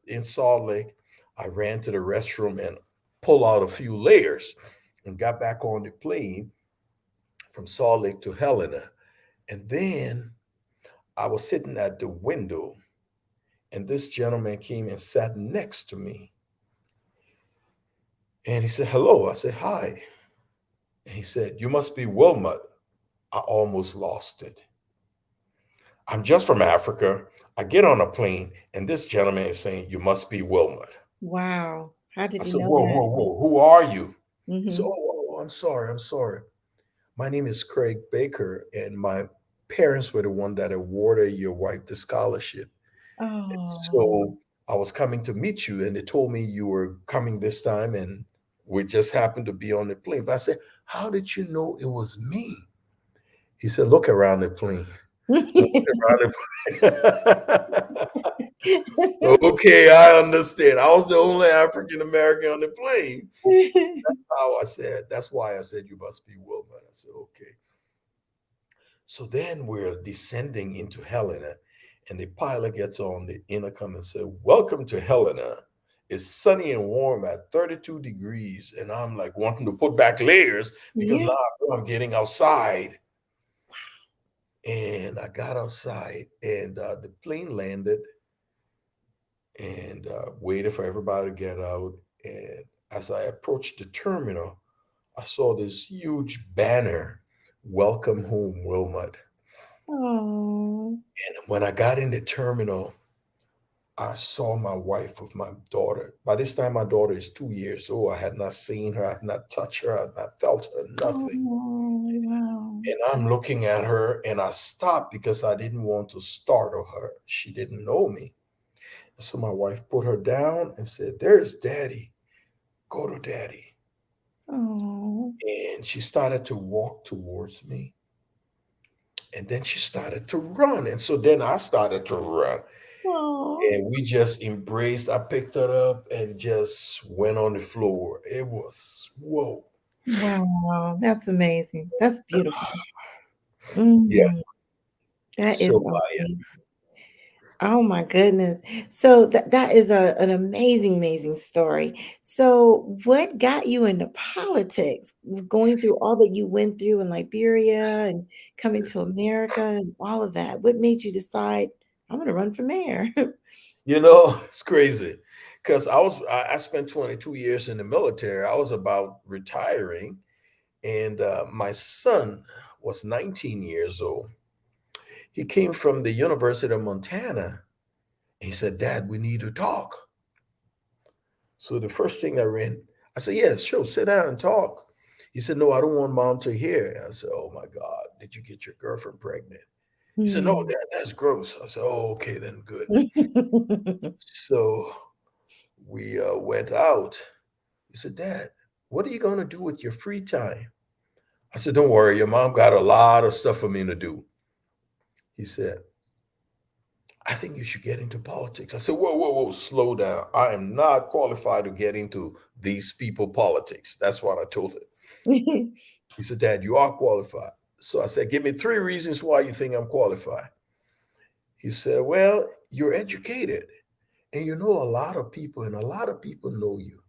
[SPEAKER 2] in Salt Lake, I ran to the restroom and pulled out a few layers and got back on the plane from Salt Lake to Helena. And then I was sitting at the window, and this gentleman came and sat next to me. And he said, hello. I said, hi. And he said, you must be Wilmot. I almost lost it. I'm just from Africa. I get on a plane, and this gentleman is saying, you must be Wilmot.
[SPEAKER 1] Wow. How did
[SPEAKER 2] I
[SPEAKER 1] he
[SPEAKER 2] said,
[SPEAKER 1] know
[SPEAKER 2] whoa,
[SPEAKER 1] that?
[SPEAKER 2] whoa, whoa, who are you? So,
[SPEAKER 1] Mhm.
[SPEAKER 2] I'm sorry, I'm sorry. My name is Craig Baker, and my parents were the one that awarded your wife the scholarship.
[SPEAKER 1] Oh.
[SPEAKER 2] So I was coming to meet you, and they told me you were coming this time, and we just happened to be on the plane. But I said, how did you know it was me? He said, look around the plane. So I looked around the plane. Okay, I understand. I was the only African American on the plane. How I said, that's why I said you must be Wilmot. I said, okay. So then we're descending into Helena, and the pilot gets on the intercom and said, welcome to Helena. It's sunny and warm at 32 degrees. And I'm like wanting to put back layers because
[SPEAKER 1] Yeah.
[SPEAKER 2] now I know I'm getting outside. And I got outside, and the plane landed, and waited for everybody to get out. And as I approached the terminal, I saw this huge banner, Welcome Home, Wilmot.
[SPEAKER 1] Oh.
[SPEAKER 2] And when I got in the terminal, I saw my wife with my daughter. By this time, my daughter is 2 years old. I had not seen her, I had not touched her, I had not felt her,
[SPEAKER 1] Oh,
[SPEAKER 2] nothing.
[SPEAKER 1] wow.
[SPEAKER 2] And I'm looking at her, and I stopped because I didn't want to startle her. She didn't know me. So my wife put her down and said, there's daddy. Go to daddy.
[SPEAKER 1] Oh.
[SPEAKER 2] And she started to walk towards me. And then she started to run. And so then I started to run.
[SPEAKER 1] Oh.
[SPEAKER 2] And we just embraced. I picked her up and just went on the floor. It was, whoa.
[SPEAKER 1] Wow. That's amazing. That's beautiful.
[SPEAKER 2] Yeah.
[SPEAKER 1] Mm, that is
[SPEAKER 2] So
[SPEAKER 1] amazing. Oh my goodness. So that is an amazing, amazing story. So what got you into politics? Going through all that you went through in Liberia and coming to America and all of that. What made you decide I'm going to run for mayor?
[SPEAKER 2] it's crazy because I spent 22 years in the military. I was about retiring, and my son was 19 years old. He came from the University of Montana. He said, Dad, we need to talk. So the first thing I said, yeah, sure, sit down and talk. He said, no, I don't want mom to hear. I said, oh my God, did you get your girlfriend pregnant? He said, no,
[SPEAKER 1] Hmm.
[SPEAKER 2] Dad, that's gross. I said, oh, okay, then good. So we went out. He said, Dad, what are you going to do with your free time? I said, don't worry, your mom got a lot of stuff for me to do. He said, I think you should get into politics. I said, whoa, whoa, whoa, slow down. I am not qualified to get into these people politics. That's what I told him. He said, Dad, you are qualified. So I said, give me three reasons why you think I'm qualified. He said, well, you're educated and you know a lot of people, and a lot of people know you.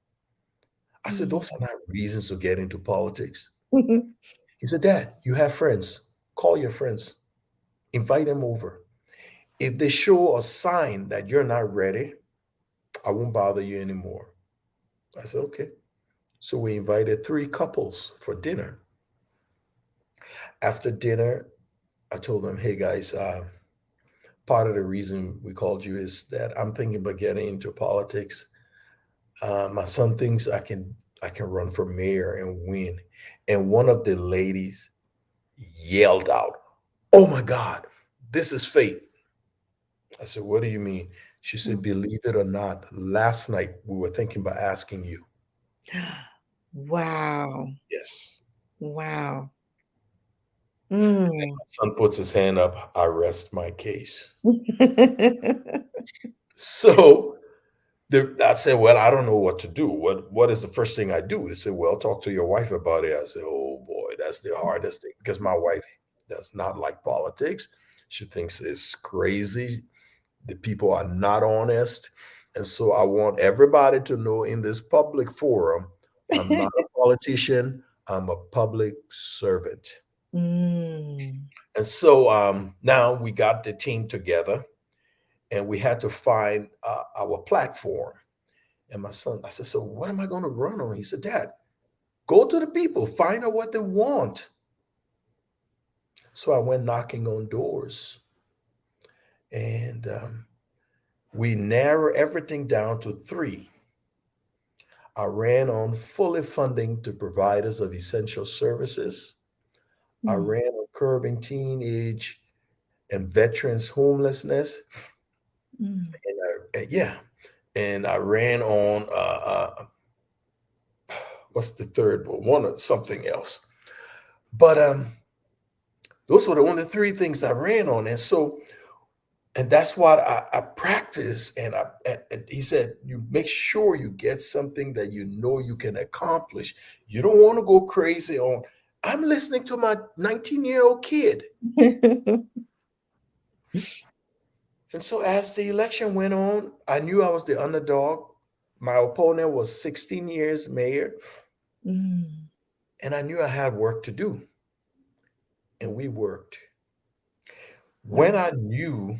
[SPEAKER 2] I said,
[SPEAKER 1] Mm.
[SPEAKER 2] those are not reasons to get into politics. He said, Dad, you have friends. Call your friends, invite them over. If they show a sign that you're not ready, I won't bother you anymore. I said, okay. So we invited three couples for dinner. After dinner, I told them, hey guys, part of the reason we called you is that I'm thinking about getting into politics. My son thinks I can run for mayor and win. And one of the ladies yelled out, "Oh my God, this is fate." I said, "What do you mean?" She said, "Believe it or not, last night we were thinking about asking you."
[SPEAKER 1] Wow.
[SPEAKER 2] Yes.
[SPEAKER 1] Wow. Mm.
[SPEAKER 2] My son puts his hand up. I rest my case. So I said, "Well, I don't know what to do. What is the first thing I do?" They said, "Well, talk to your wife about it." I said, "Oh boy, that's the hardest thing because my wife does not like politics. She thinks it's crazy. The people are not honest, and so I want everybody to know in this public forum, I'm not a politician. I'm a public servant."
[SPEAKER 1] Mm.
[SPEAKER 2] And so now we got the team together, and we had to find our platform. And my son, I said, "So what am I going to run on?" He said, "Dad, go to the people, find out what they want." So I went knocking on doors, and we narrow everything down to three. I ran on fully funding to providers of essential services. I
[SPEAKER 1] Mm.
[SPEAKER 2] ran on curbing teenage and veterans homelessness,
[SPEAKER 1] Mm.
[SPEAKER 2] yeah, and I ran on what's the third one? One or something else. But those were the only three things I ran on, and so and that's what I practice. And he said, you make sure you get something that you know you can accomplish. You don't want to go crazy on. I'm listening to my 19-year-old kid. And so as the election went on, I knew I was the underdog. My opponent was 16 years mayor,
[SPEAKER 1] Mm.
[SPEAKER 2] and I knew I had work to do. And we worked. When
[SPEAKER 1] Wow.
[SPEAKER 2] I knew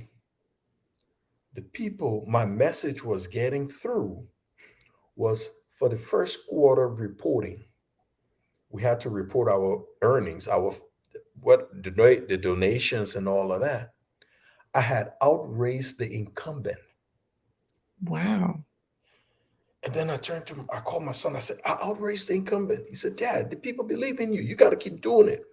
[SPEAKER 2] the people, my message was getting through, was for the first quarter reporting. We had to report our earnings, our the donations and all of that. I had outraised the incumbent.
[SPEAKER 1] Wow.
[SPEAKER 2] And then I called my son. I said, I outraised the incumbent. He said, Dad, the people believe in you. You got to keep doing it.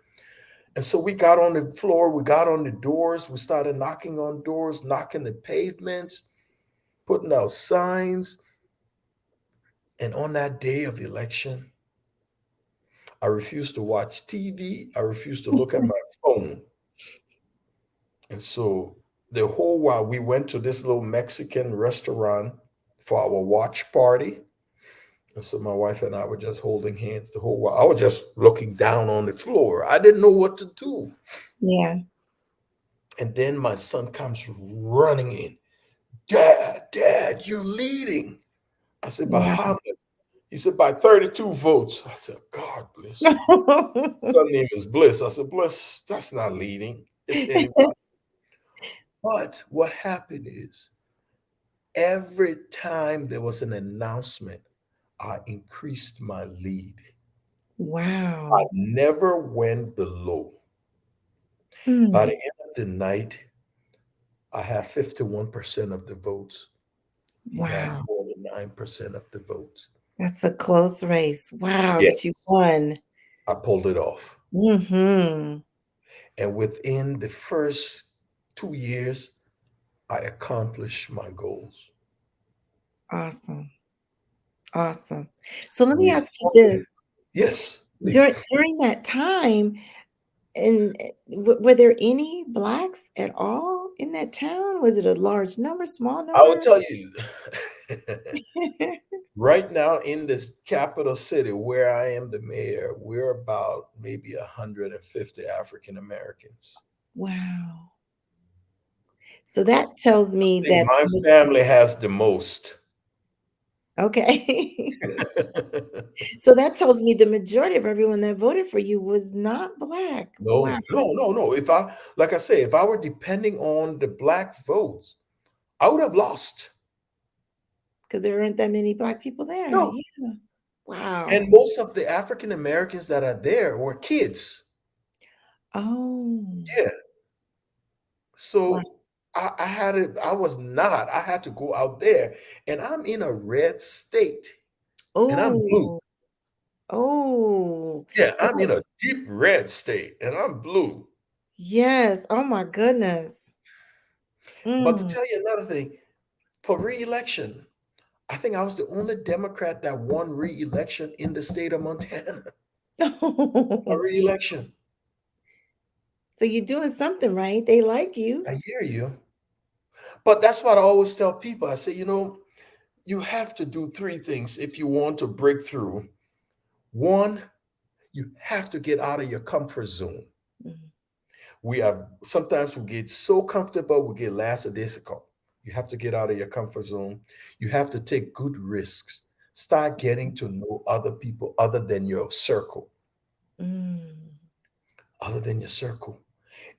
[SPEAKER 2] And so we got on the floor, we got on the doors, we started knocking on doors, knocking the pavements, putting out signs. And on that day of election, I refused to watch TV. I refused to look at my phone. And so the whole while we went to this little Mexican restaurant for our watch party. And so my wife and I were just holding hands the whole while. I was just looking down on the floor. I didn't know what to do.
[SPEAKER 1] Yeah.
[SPEAKER 2] And then my son comes running in. Dad, you're leading. I said, by how
[SPEAKER 1] Wow.
[SPEAKER 2] much? He said, by 32 votes. I said, God bless you. Son name is Bliss. I said, Bliss, that's not leading. It's anybody. But what happened is every time there was an announcement, I increased my lead. I
[SPEAKER 1] Wow.
[SPEAKER 2] never went below. By
[SPEAKER 1] Mm.
[SPEAKER 2] the end of the night, I had 51% of the votes. He had
[SPEAKER 1] Wow.
[SPEAKER 2] 49% of the votes.
[SPEAKER 1] That's a close race. Wow, but
[SPEAKER 2] Yes,
[SPEAKER 1] you won.
[SPEAKER 2] I pulled it off.
[SPEAKER 1] Mhm.
[SPEAKER 2] And within the first 2 years, I accomplished my goals.
[SPEAKER 1] Awesome. Awesome. So let me
[SPEAKER 2] We
[SPEAKER 1] ask you
[SPEAKER 2] funded,
[SPEAKER 1] this.
[SPEAKER 2] yes, please.
[SPEAKER 1] During that time, And were there any blacks at all in that town? Was it a large number, small
[SPEAKER 2] I will
[SPEAKER 1] number?
[SPEAKER 2] tell you, right now in this capital city where I am the mayor, we're about maybe 150 African Americans.
[SPEAKER 1] Wow. So that tells me
[SPEAKER 2] I think
[SPEAKER 1] that
[SPEAKER 2] my family has the most.
[SPEAKER 1] okay. So that tells me the majority of everyone that voted for you was not black. Wow.
[SPEAKER 2] No, no, no, no. If I, like I say, if I were depending on the black votes, I would have lost.
[SPEAKER 1] Because there aren't that many black people there.
[SPEAKER 2] No.
[SPEAKER 1] Yeah.
[SPEAKER 2] And
[SPEAKER 1] Wow.
[SPEAKER 2] most of the African Americans that are there were kids.
[SPEAKER 1] Oh.
[SPEAKER 2] Yeah.
[SPEAKER 1] Wow.
[SPEAKER 2] So I had it, I was not, I had to go out there and I'm in a red state and I'm blue.
[SPEAKER 1] Oh. Oh.
[SPEAKER 2] Yeah, I'm
[SPEAKER 1] Oh.
[SPEAKER 2] in a deep red state and I'm blue.
[SPEAKER 1] Yes. Oh my goodness.
[SPEAKER 2] But to
[SPEAKER 1] Mm.
[SPEAKER 2] tell you another thing, for re-election, I think I was the only Democrat that won re-election in the state of Montana. A re-election.
[SPEAKER 1] So you're doing something right. They like you.
[SPEAKER 2] I hear you. But that's what I always tell people. I say, you have to do three things if you want to break through. One, you have to get out of your comfort zone.
[SPEAKER 1] Mhm.
[SPEAKER 2] We have sometimes we get so comfortable, we get lackadaisical. You have to get out of your comfort zone. You have to take good risks. Start getting to know other people other than your circle,
[SPEAKER 1] Mm.
[SPEAKER 2] other than your circle.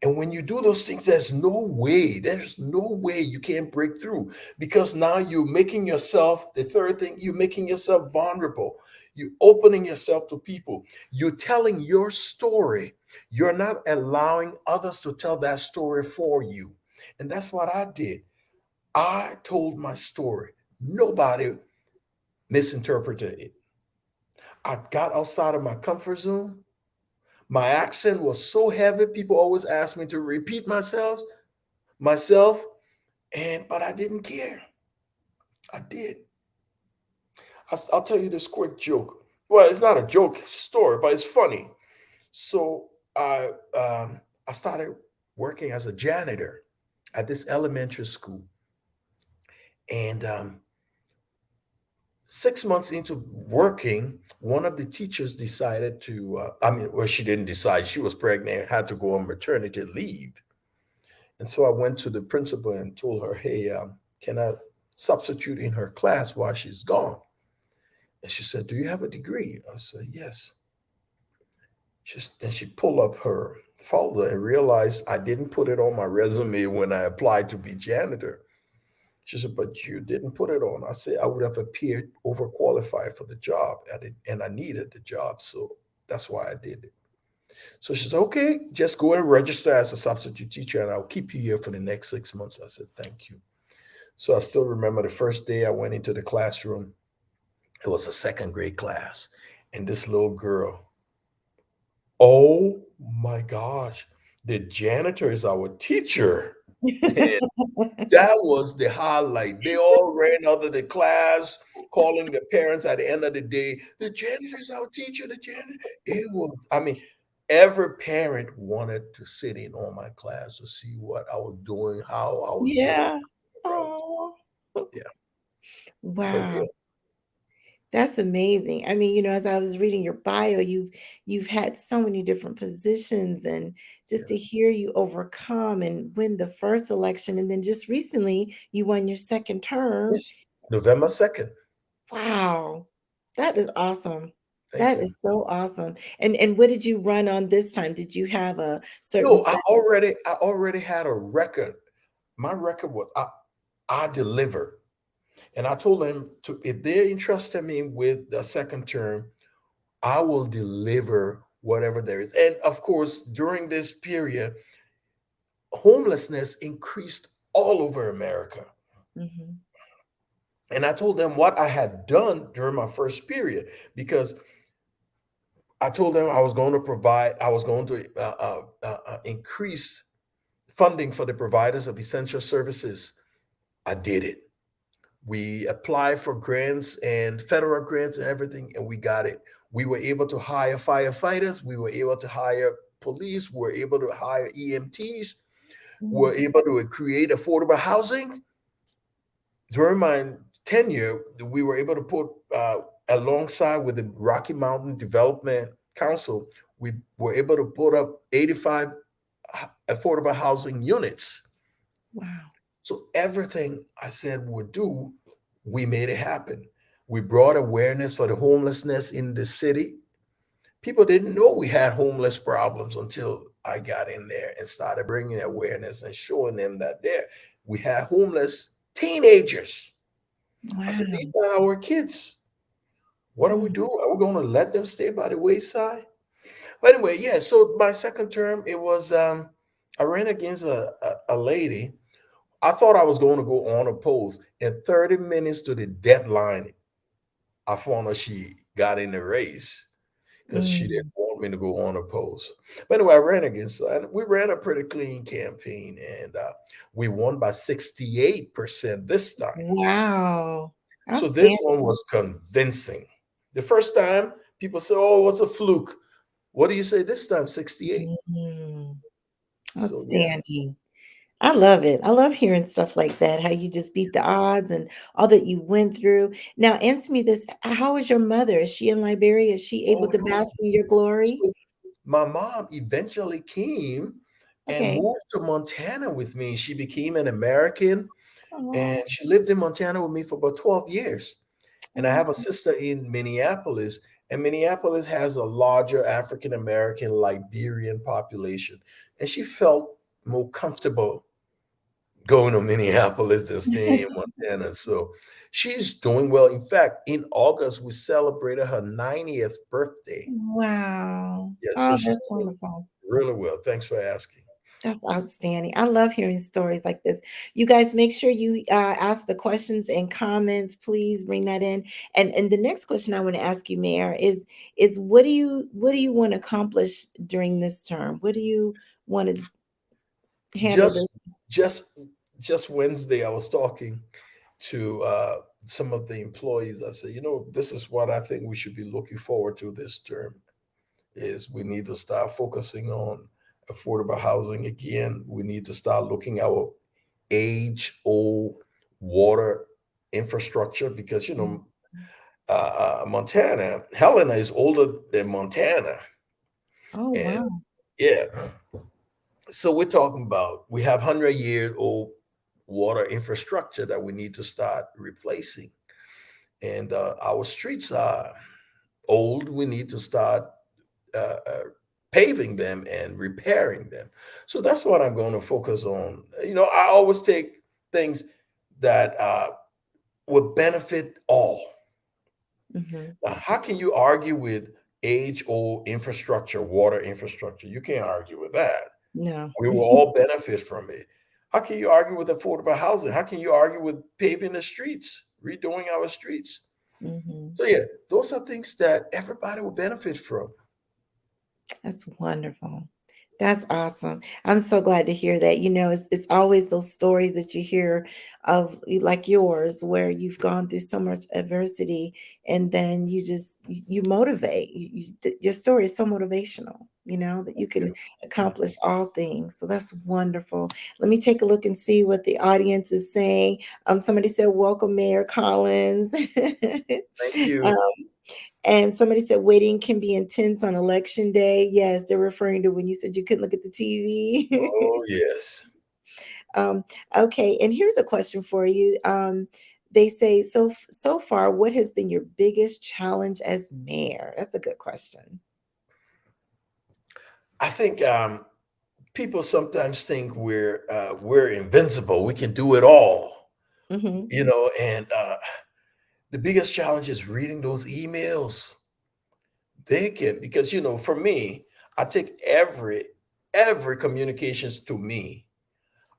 [SPEAKER 2] And when you do those things, there's no way you can't break through because now you're making yourself, the third thing, you're making yourself vulnerable. You're opening yourself to people. You're telling your story. You're not allowing others to tell that story for you. And that's what I did. I told my story. Nobody misinterpreted it. I got outside of my comfort zone. My accent was so heavy, people always asked me to repeat myself, and but I didn't care. I did. I'll tell you this quick joke. Well, it's not a joke story, but it's funny. So I started working as a janitor at this elementary school, and 6 months into working, one of the teachers decided to. Well, she didn't decide. She was pregnant, had to go on maternity leave. And so I went to the principal and told her, hey, can I substitute in her class while she's gone? And she said, do you have a degree? I said, yes. Then she pulled up her folder and realized I didn't put it on my resume when I applied to be janitor. She said, but you didn't put it on. I said, I would have appeared overqualified for the job and I needed the job. So that's why I did it. So she said, okay, just go and register as a substitute teacher and I'll keep you here for the next 6 months. I said, thank you. So I still remember the first day I went into the classroom. It was a second grade class. And this little girl, oh my gosh, the janitor is our teacher. And that was the highlight. They all ran out of the class, calling the parents at the end of the day. The janitor is our teacher. The janitor. It was, I mean, every parent wanted to sit in on my class to see what I was doing, how I was doing.
[SPEAKER 1] Yeah.
[SPEAKER 2] Proud.
[SPEAKER 1] Oh.
[SPEAKER 2] Yeah. But
[SPEAKER 1] Wow.
[SPEAKER 2] yeah,
[SPEAKER 1] That's amazing. I mean, as I was reading your bio, you've had so many different positions and just
[SPEAKER 2] yeah.
[SPEAKER 1] to hear you overcome and win the first election and then just recently you won your second term.
[SPEAKER 2] Yes. November 2nd.
[SPEAKER 1] Wow. That is awesome.
[SPEAKER 2] Thank
[SPEAKER 1] That
[SPEAKER 2] you.
[SPEAKER 1] is so awesome. And what did you run on this time? Did you have a certain
[SPEAKER 2] No,
[SPEAKER 1] set?
[SPEAKER 2] I already had a record. My record was I delivered. And I told them to if they're interested in me with the second term, I will deliver whatever there is. And of course, during this period, homelessness increased all over America.
[SPEAKER 1] Mhm.
[SPEAKER 2] And I told them what I had done during my first period because I told them I was going to increase funding for the providers of essential services. I did it. We applied for grants and federal grants and everything, and we got it. We were able to hire firefighters. We were able to hire police, we're able to hire EMTs, we're
[SPEAKER 1] Mm.
[SPEAKER 2] able to create affordable housing. During my tenure, we were able to put alongside with the Rocky Mountain Development Council, we were able to put up 85 affordable housing units.
[SPEAKER 1] Wow.
[SPEAKER 2] So everything I said we would do, we made it happen. We brought awareness for the homelessness in the city. People didn't know we had homeless problems until I got in there and started bringing awareness and showing them that there we had homeless teenagers. I said, these
[SPEAKER 1] Wow.
[SPEAKER 2] are our kids. What are we
[SPEAKER 1] Mm.
[SPEAKER 2] doing? Are we going to let them stay by the wayside? But anyway, yeah. So my second term, it was I ran against a lady. I thought I was going to go on a post. In 30 minutes to the deadline, I found out she got in the race because she didn't
[SPEAKER 1] Mm.
[SPEAKER 2] want me to go on a post. But anyway, I ran against her, and we ran a pretty clean campaign, and we won by 68% this time.
[SPEAKER 1] Wow.
[SPEAKER 2] So this
[SPEAKER 1] Outstanding.
[SPEAKER 2] one was convincing. The first time, people say, "Oh, it was a fluke." What do you say this time? 68.
[SPEAKER 1] Mm.
[SPEAKER 2] So yeah.
[SPEAKER 1] Outstanding. I love it. I love hearing stuff like that, how you just beat the odds and all that you went through. Now, answer me this. How is your mother? Is she in Liberia? Is she able
[SPEAKER 2] Oh
[SPEAKER 1] to
[SPEAKER 2] no.
[SPEAKER 1] bask in your glory?
[SPEAKER 2] So my mom eventually came and
[SPEAKER 1] Okay.
[SPEAKER 2] moved to Montana with me. She became an American
[SPEAKER 1] Oh,
[SPEAKER 2] and she lived in Montana with me for about 12 years. And I
[SPEAKER 1] oh,
[SPEAKER 2] have a sister in Minneapolis, and Minneapolis has a larger African American Liberian population. And she felt more comfortable going to Minneapolis than staying in Montana. So she's doing well. In fact, in August, we celebrated her 90th birthday.
[SPEAKER 1] wow.
[SPEAKER 2] Yeah, so
[SPEAKER 1] Oh,
[SPEAKER 2] she's
[SPEAKER 1] that's
[SPEAKER 2] doing
[SPEAKER 1] wonderful.
[SPEAKER 2] really well. Thanks for asking.
[SPEAKER 1] That's outstanding. I love hearing stories like this. You guys make sure you ask the questions and comments. Please bring that in. And the next question I want to ask you, Mayor, is what do you want to accomplish during this term? What do you want to handle
[SPEAKER 2] Just
[SPEAKER 1] this?
[SPEAKER 2] just just Wednesday, I was talking to some of the employees. I said, this is what I think we should be looking forward to this term is we need to start focusing on affordable housing again. We need to start looking at our age old water infrastructure because
[SPEAKER 1] Mm.
[SPEAKER 2] Montana, Helena is older than Montana.
[SPEAKER 1] Oh,
[SPEAKER 2] And
[SPEAKER 1] wow.
[SPEAKER 2] yeah, so we're talking about we have 100-year old water infrastructure that we need to start replacing. And our streets are old. We need to start paving them and repairing them. So that's what I'm going to focus on. I always take things that would benefit all.
[SPEAKER 1] Hmm.
[SPEAKER 2] Now, how can you argue with age old infrastructure, water infrastructure? You can't argue with that.
[SPEAKER 1] No.
[SPEAKER 2] We will all benefit from it. How can you argue with affordable housing? How can you argue with paving the streets, redoing our streets?
[SPEAKER 1] Hmm.
[SPEAKER 2] So, yeah, those are things that everybody will benefit from.
[SPEAKER 1] That's wonderful. That's awesome. I'm so glad to hear that. It's always those stories that you hear of like yours where you've gone through so much adversity and then you motivate. Your story is so motivational, that you can
[SPEAKER 2] Yeah. Thank you.
[SPEAKER 1] accomplish all things. So that's wonderful. Let me take a look and see what the audience is saying. Somebody said, "Welcome, Mayor Collins."
[SPEAKER 2] Thank you.
[SPEAKER 1] um, and somebody said waiting can be intense on election day. Yes, they're referring to when you said you couldn't look at the TV.
[SPEAKER 2] Oh, yes.
[SPEAKER 1] um, okay, and here's a question for you. They say, so far, what has been your biggest challenge as mayor? That's a good question.
[SPEAKER 2] I think people sometimes think we're invincible. We can do it all,
[SPEAKER 1] Hmm.
[SPEAKER 2] and the biggest challenge is reading those emails. They can because for me, I take every communications to me.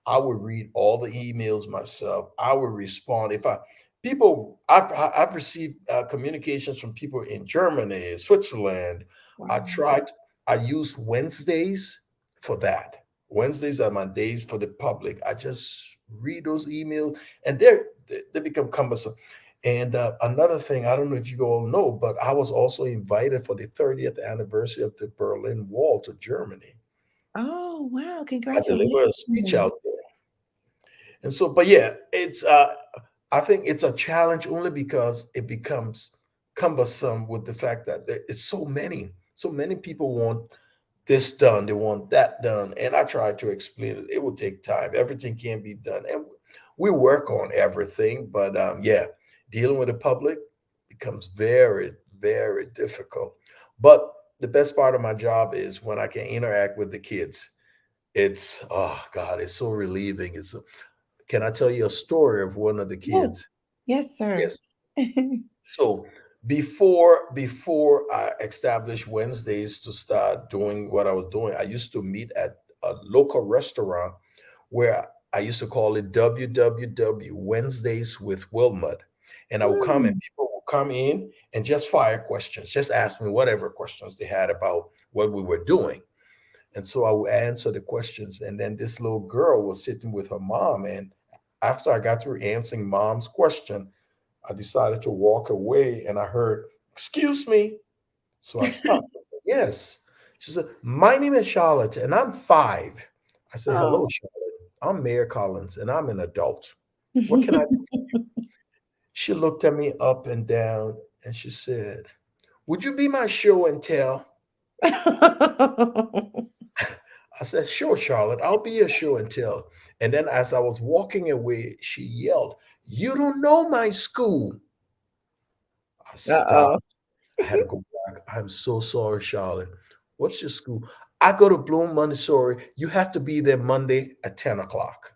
[SPEAKER 2] I would read all the emails myself. I would respond if I've received communications from people in Germany, Switzerland. I
[SPEAKER 1] Wow.
[SPEAKER 2] tried. I use Wednesdays for that. Wednesdays are my days for the public. I just read those emails, and they become cumbersome. And another thing, I don't know if you all know, but I was also invited for the 30th anniversary of the Berlin Wall to Germany.
[SPEAKER 1] Oh, wow.
[SPEAKER 2] I delivered a
[SPEAKER 1] Congratulations.
[SPEAKER 2] speech out there. And so, but yeah, I think it's a challenge only because it becomes cumbersome with the fact that there is so many people want this done, they want that done. And I try to explain it. It will take time. Everything can be done. And we work on everything. But yeah, dealing with the public becomes very, very difficult. But the best part of my job is when I can interact with the kids. It's, oh God, it's so relieving. Can I tell you a story of one of the
[SPEAKER 1] Yes.
[SPEAKER 2] kids?
[SPEAKER 1] Yes, sir.
[SPEAKER 2] Yes. So before I established Wednesdays to start doing what I was doing, I used to meet at a local restaurant where I used to call it WWW Wednesdays with Wilmot. And I would come and
[SPEAKER 1] Mm.
[SPEAKER 2] people would come in and just fire questions, just ask me whatever questions they had about what we were doing. And so I would answer the questions. And then this little girl was sitting with her mom. And after I got through answering mom's question, I decided to walk away and I heard, "Excuse me." So I stopped. I said, "Yes." She said, "My name is Charlotte and I'm 5." I said, "Hello,
[SPEAKER 1] Oh.
[SPEAKER 2] Charlotte. I'm Mayor Collins and I'm an adult. What can I do?" She looked at me up and down and she said, "Would you be my show and tell?" I said, "Sure, Charlotte, I'll be your show and tell." And then as I was walking away, she yelled, "You don't know my school." I
[SPEAKER 1] Uh-oh.
[SPEAKER 2] stopped. I had to go back. "I'm so sorry, Charlotte. What's your school?" "I go to Bloom Montessori. You have to be there Monday at 10 o'clock."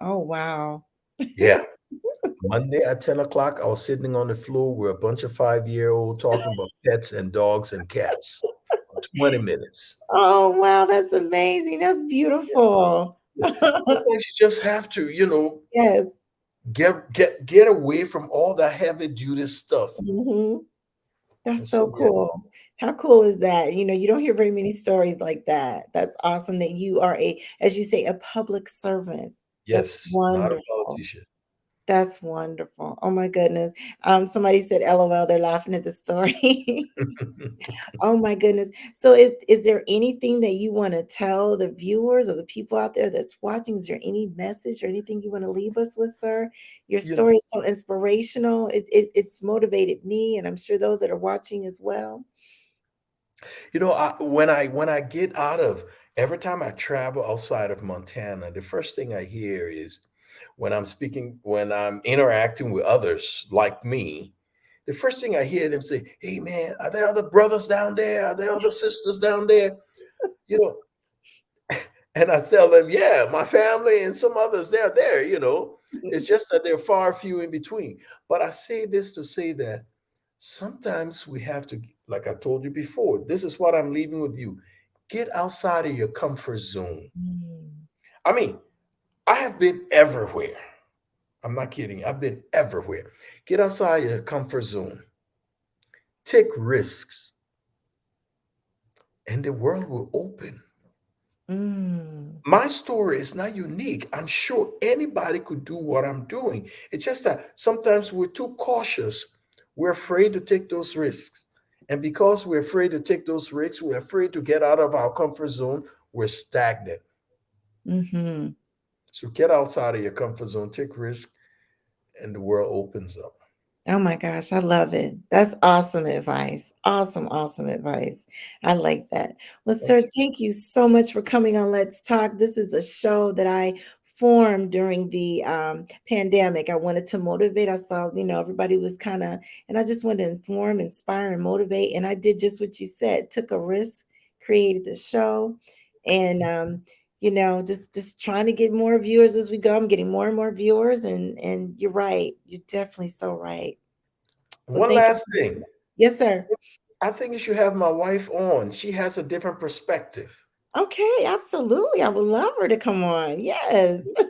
[SPEAKER 1] Oh, wow.
[SPEAKER 2] Yeah. Monday at 10 o'clock, I was sitting on the floor with a bunch of 5-year-old talking about pets and dogs and cats for 20 minutes.
[SPEAKER 1] Oh, wow, that's amazing. That's
[SPEAKER 2] Yeah.
[SPEAKER 1] beautiful.
[SPEAKER 2] Sometimes you just have to,
[SPEAKER 1] Yes.
[SPEAKER 2] get away from all that heavy duty stuff.
[SPEAKER 1] Mhm.
[SPEAKER 2] And
[SPEAKER 1] That's so
[SPEAKER 2] so, yeah.
[SPEAKER 1] cool. How cool is that? You don't hear very many stories like that. That's awesome that you are as you say, a public servant. That's
[SPEAKER 2] Yes, not a
[SPEAKER 1] wonderful.
[SPEAKER 2] politician.
[SPEAKER 1] That's wonderful. Oh my goodness. Somebody said, LOL, they're laughing at the story. Oh my goodness. So is there anything that you want to tell the viewers or the people out there that's watching? Is there any message or anything you want to leave us with, sir? Your
[SPEAKER 2] you,
[SPEAKER 1] story is so inspirational. It's motivated me, and I'm sure those that are watching as well.
[SPEAKER 2] when I get out of every time I travel outside of Montana, the first thing I hear is when I'm interacting with others like me, the first thing I hear them say, "Hey man, are there other brothers down there? Are there other sisters down there?" You know, and I tell them, "Yeah, my family and some others, they're there, you know. It's just that they're far few in between." But I say this to say that sometimes we have to, like I told you before, this is what I'm leaving with you. Get outside of your comfort zone.
[SPEAKER 1] Mm.
[SPEAKER 2] I mean, I have been everywhere. I'm not kidding. I've been everywhere. Get outside your comfort zone. Take risks, and the world will open.
[SPEAKER 1] Mm.
[SPEAKER 2] My story is not unique. I'm sure anybody could do what I'm doing. It's just that sometimes we're too cautious. We're afraid to take those risks. And because we're afraid to take those risks, we're afraid to get out of our comfort zone, we're stagnant.
[SPEAKER 1] Mhm.
[SPEAKER 2] So get outside of your comfort zone, take risks, and the world opens up.
[SPEAKER 1] Oh my gosh, I love it. That's awesome advice. Awesome, awesome advice. I like that. Well,
[SPEAKER 2] Thank
[SPEAKER 1] sir, thank you so much for coming on Let's Talk. This is a show that I formed during the pandemic. I wanted to motivate. I saw, everybody was and I just wanted to inform, inspire, and motivate. And I did just what you said, took a risk, created the show. And just trying to get more viewers as we go. I'm getting more and more viewers, and you're right. You're definitely so right.
[SPEAKER 2] you.
[SPEAKER 1] So
[SPEAKER 2] One
[SPEAKER 1] thank
[SPEAKER 2] last
[SPEAKER 1] you.
[SPEAKER 2] thing.
[SPEAKER 1] Yes, sir.
[SPEAKER 2] I think you should have my wife on. She has a different perspective.
[SPEAKER 1] Okay, absolutely. I would love her to come on. Yes.
[SPEAKER 2] We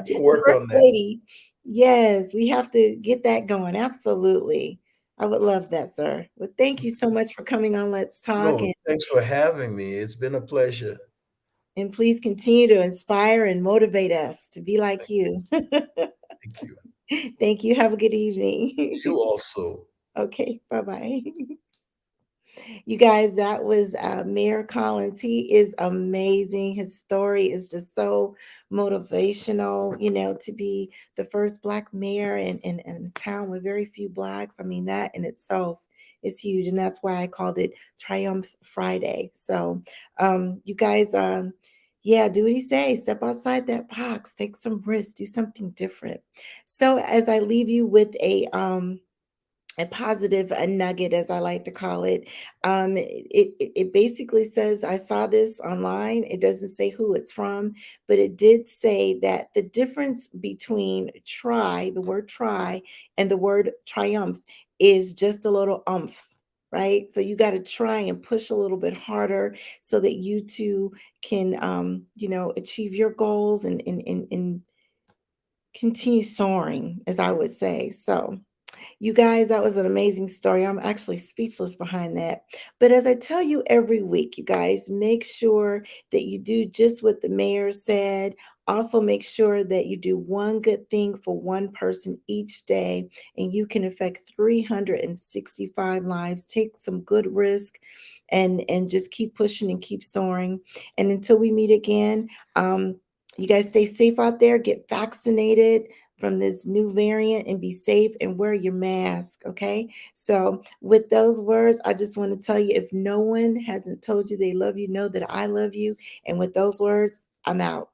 [SPEAKER 2] can
[SPEAKER 1] The
[SPEAKER 2] work
[SPEAKER 1] first
[SPEAKER 2] on that.
[SPEAKER 1] lady. Yes, we have to get that going. Absolutely. I would love that, sir. Well, thank you so much for coming on Let's Talk,
[SPEAKER 2] No,
[SPEAKER 1] and
[SPEAKER 2] thanks for having me. It's been a pleasure.
[SPEAKER 1] please continue to inspire and motivate us to be like you.
[SPEAKER 2] Thank you.
[SPEAKER 1] Thank you. Have a good
[SPEAKER 2] You
[SPEAKER 1] evening.
[SPEAKER 2] also.
[SPEAKER 1] Okay, bye bye. You guys, that was Mayor Collins. He is amazing. His story is just so motivational, to be the first Black mayor in a town with very few Blacks. I mean, that in itself is huge. And that's why I called it Triumph Friday. So, you guys, yeah, do what he say. Step outside that box, take some risks, do something different. So, as I leave you with a positive a nugget, as I like to call it. It basically says, I saw this online. It doesn't say who it's from, but it did say that the difference between try, the word try, and the word triumph is just a little umph. Right. So you got to try and push a little bit harder so that you too can, achieve your goals and continue soaring, as I would say. So, you guys, that was an amazing story. I'm actually speechless behind that. But as I tell you every week, you guys, make sure that you do just what the mayor said. Also, make sure that you do one good thing for one person each day, and you can affect 365 lives. Take some good risk and just keep pushing and keep soaring. And until we meet again, you guys stay safe out there, get vaccinated from this new variant and be safe and wear your mask. Okay. So, with those words, I just want to tell you, if no one hasn't told you they love you, know that I love you. And with those words, I'm out.